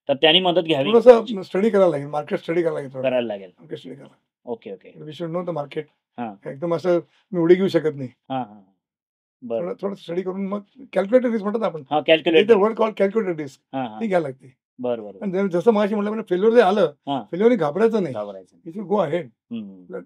तर त्यांनी मदत घ्यावी. थोडंसं स्टडी करायला लागेल. मार्केट स्टडी करायला लागेल. करायला लागेल. मार्केट स्टडी करायला. Okay. We should know the market. हां. एकदम असं मी उडी घेऊ शकत नाही. हां. बरं. थोडं स्टडी करून मग कॅल्क्युलेटेड रिस्क म्हणतात आपण. हां, calculate. Word call calculated risk. हां. ती घ्यायला लागते. बरं. आणि जसं मगाशी म्हटलं फेल्युअर जे आलं, हां. फेल्युअरने घाबरायचं नाही. घाबरायचं. If you go ahead. हं.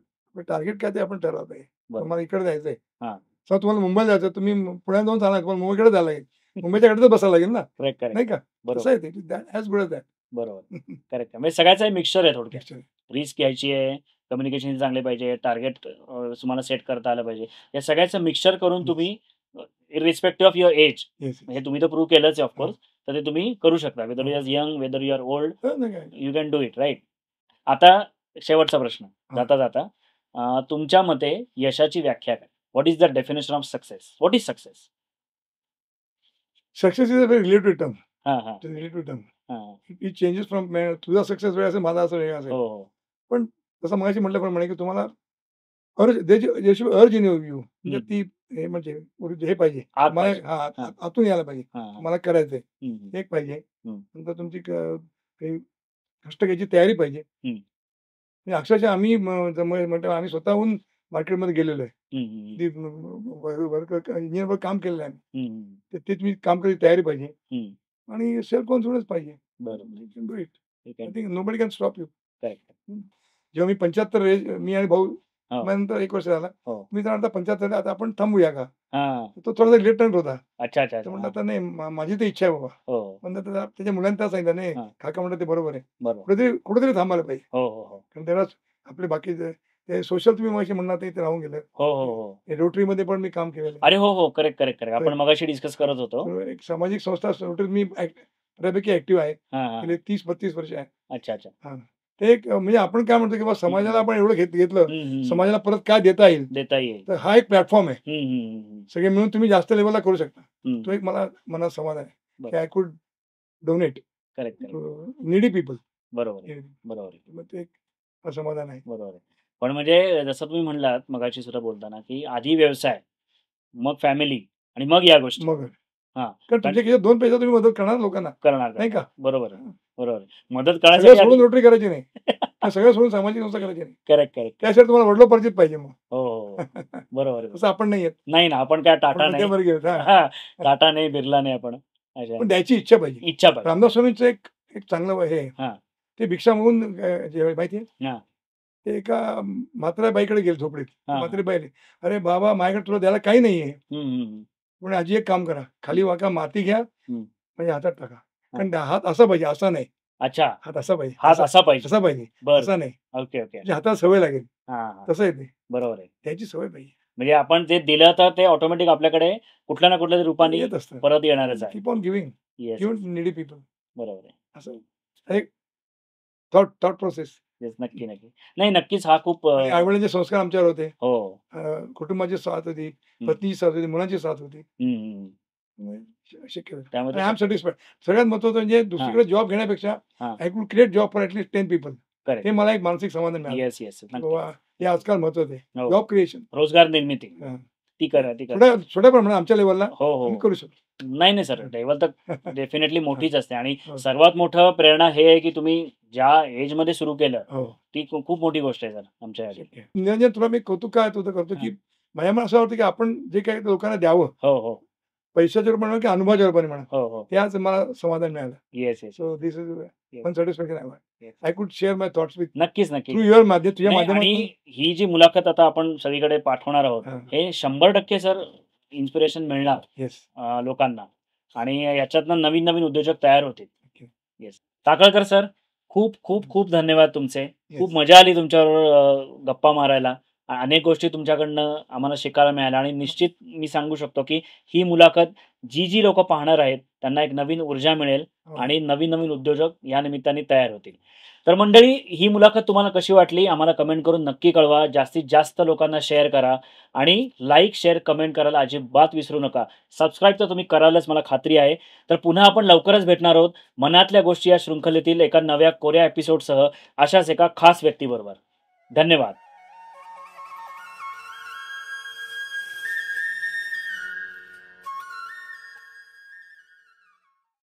टार्गेट काय ते आपण ठरवलं पाहिजे. बरं. तुम्हाला इकडे जायचंय. हां. समजा तुम्हाला मुंबईला जायचं, तुम्ही पुण्यात जाऊन चालणार, तुम्हाला मुंबईकडे जायला लागेल. मुंबईच्या कडेच बसायला लागेल ना, करेक्ट. नाही का? तसं बरोबर. आहे ते. As good as that. बरोबर. करेक्ट. म्हणजे सगळ्याचा मिक्सचर आहे थोडक्यात. Actually. रिस्क घ्यायची आहे, कम्युनिकेशन चांगले पाहिजे, टार्गेट तुम्हाला सेट करता आलं पाहिजे. या सगळ्याचं मिक्सचर करून तुम्ही इर्रिस्पेक्टिव्ह ऑफ युअर एज Yes. हे तुम्ही तर प्रूव्ह केलंच आहे ऑफकोर्स. तर ते तुम्ही करू शकता. Whether you are young, whether you are old, नाही काय. You can do it right. आता शेवटचा प्रश्न हां. जाता तुमच्या मते यशाची व्याख्या काय? What is the definition of success? What is success? Success is a very relative term. हां. Relative term. हां. इट चेंजेस फ्रॉम तुझा सक्सेस वेगळा असेल, माझा असं वेगळा असेल. हो. पण तसं मगाशी म्हटल्याप्रमाणे की तुम्हाला अर्ज इन यू म्हणजे ती हे म्हणजे हे पाहिजे. आत तुम्हाला पाहिजे. हां. आतून यायला पाहिजे. हां. तुम्हाला करायचंय. हं. एक पाहिजे. हं. नंतर तुमची काही कष्ट घ्यायची तयारी पाहिजे. हं. म्हणजे अक्षरशः आम्ही म्हणतो आम्ही स्वतःहून मार्केटमध्ये गेलेलो आहे. हं. इंजिनिअरवर काम केलेलं आहे आम्ही. हं. तर ते तुम्ही काम करायची तयारी पाहिजे हं. आणि सेल्फ कॉन्फिडन्स पाहिजे. बरोबर. You can do it. You I can- think nobody can stop you. Correct. जेव्हा मी 75 मी आणि भाऊ हो. नंतर 1 वर्ष झाला. हो. मी तर आता 75 आता आपण थांबूया का? हां. तो थोडासा लेट टर्न होता. अच्छा. तर म्हणलं आता नाही माझी तर इच्छा आहे बाबा. हो. पण त्याच्या मुलांनी त्याला सांगितलं नाही हां. काका म्हणलं ते बरोबर आहे. बरोबर. कुठेतरी थांबायला पाहिजे. हो. कारण त्यालाच आपले बाकी ते सोशल तुम्ही मगाशी म्हणणार ते राहून गेलं. हो. रोटरीमध्ये पण मी काम केलेलं आहे. अरे हो. करेक्ट. आपण मगाशी डिस्कस करत होतो. तर एक सामाजिक संस्था रोटरी मी बऱ्यापैकी ऍक्टिव्ह आहे. हां. गेले 30-32 वर्ष आहे. अच्छा. हां. ते एक म्हणजे आपण काय म्हणतो की बा समाजाला आपण एवढं घेतलं, समाजाला परत काय देता येईल, तर हा एक प्लॅटफॉर्म आहे. सगळे मिळून तुम्ही जास्त लेवलला करू शकता. तो एक मला मनात समाधान आहे की I could donate needy people. बरोबर. मग ते एक समाधान आहे. बरोबर. पण म्हणजे जसं तुम्ही म्हणलात मगाशी सुद्धा बोलताना, की आधी व्यवसाय, मग फॅमिली आणि मग या गोष्टी. मग हां. कारण तुमच्या खिशात 2 पैसे तुम्ही मदत करणार लोकांना, करणार. नाही का? बरोबर. मदत सगळं करण्यासाठी सोडून रोटरी करायची नाही. सगळं सोडून सामाजिक संस्था करायची नाही. करेक्ट. त्यासाठी तुम्हाला वडिलोपार्जित पाहिजे मग. हो. बरोबर. तसं आपण नाही येत. नाही ना, आपण काय टाटा नाही. मध्यमवर्गीय आहोत. हां. हां, टाटा नाही, बिर्ला नाही आपण. पण द्यायची इच्छा पाहिजे. इच्छा पाहिजे. रामदास स्वामींचं एक एक चांगलं हे आहे. हां. ते भिक्षा मागून जे माहिती आहे? हां. ते एका म्हाताऱ्या बाईकडे गेले झोपडीत. हां. म्हातारी बाई आली, "अरे बाबा, माझ्याकडे तुला द्यायला काही नाहीये." हं. पण आजी एक काम करा, खाली वाका, माती घ्या, हं. म्हणजे हातात टाका. कारण हात असा पाहिजे, असा नाही. अच्छा. हात असा पाहिजे. हात असा पाहिजे. असा पाहिजे. बरं. असा नाही. ओके. म्हणजे हाताला सवय लागेल. हां. तसं आहे ते. बरोबर आहे. त्याची सवय पाहिजे. म्हणजे आपण ते दिलं तर ते ऑटोमॅटिक आपल्याकडे कुठल्या ना कुठल्या रूपाने येत असतं. परत येणारच आहे. Keep on giving. Yes. Give needy people. बरोबर आहे. असं एक थॉट प्रोसेस. येस. नक्की. नाही, नक्कीच हा खूप आई-वडिलांचे संस्कार आमच्यावर होते. हो. कुटुंबाची साथ होती, पत्नीची साथ होती, मुलांची साथ होती. शक्य होतं. त्यामध्ये आय एम सॅटिस्फाईड. सगळ्यात महत्त्वाचं म्हणजे दुसरीकडे जॉब घेण्यापेक्षा I could create job for at least 10 people. Correct. हे मला एक मानसिक समाधान मिळालं. येस. की बाबा हे आजकाल महत्त्वाचं आहे. हो. Job creation. रोजगार निर्मिती. हां. ती करा. छोट्या प्रमाणात आमच्या लेव्हलला हो. आम्ही करू शकतो. नाही सर. लेव्हल तर डेफिनेटली मोठीच असते आणि हो. सर्वात मोठं प्रेरणा हे आहे की तुम्ही ज्या एजमध्ये सुरू केलं हो. ती खूप मोठी गोष्ट आहे सर आमच्यासाठी. शक्य आहे. निरंजन, तुला मी कौतुक काय तुझं करतो की माझ्या मनात असं वाटतं की आपण जे काही लोकांना द्यावं, हो. पैशाच्या रूपाने म्हणा की अनुभवाच्या रूपाने म्हणा, हो. त्याच मला समाधान मिळालं. Yes. So this is one satisfaction I could share my thoughts with नक्कीच. थ्रू युअर माध्यम, तुझ्या नाही, माध्यमातून. आणि ही जी मुलाखत आता आपण सगळीकडे पाठवणार आहोत, हां. हे 100% सर इन्स्पिरेशन मिळणार येस. लोकांना आणि याच्यातनं नवीन उद्योजक तयार होतील. ओके. येस. टाकळकर सर, खूप धन्यवाद तुमचे. खूप येस. मजा आली तुमच्याबरोबर गप्पा मारायला. अनेक गोष्टी तुमच्याकडनं आम्हाला शिकायला मिळाल्या आणि निश्चित मी सांगू शकतो की ही मुलाखत जी लोकं पाहणार आहेत त्यांना एक नवीन ऊर्जा मिळेल हो. आणि नवीन उद्योजक या निमित्ताने तयार होतील. तर मंडळी, ही मुलाखत तुम्हाला कशी वाटली आम्हाला कमेंट करून नक्की कळवा. जास्तीत जास्त लोकांना शेअर करा आणि लाईक, शेअर, कमेंट करायला अजिबात विसरू नका. सबस्क्राईब तर तुम्ही करालच, मला खात्री आहे. तर पुन्हा आपण लवकरच भेटणार आहोत मनातल्या गोष्टी या शृंखलेतील एका नव्या कोऱ्या एपिसोडसह अशाच एका खास व्यक्तीबरोबर. धन्यवाद.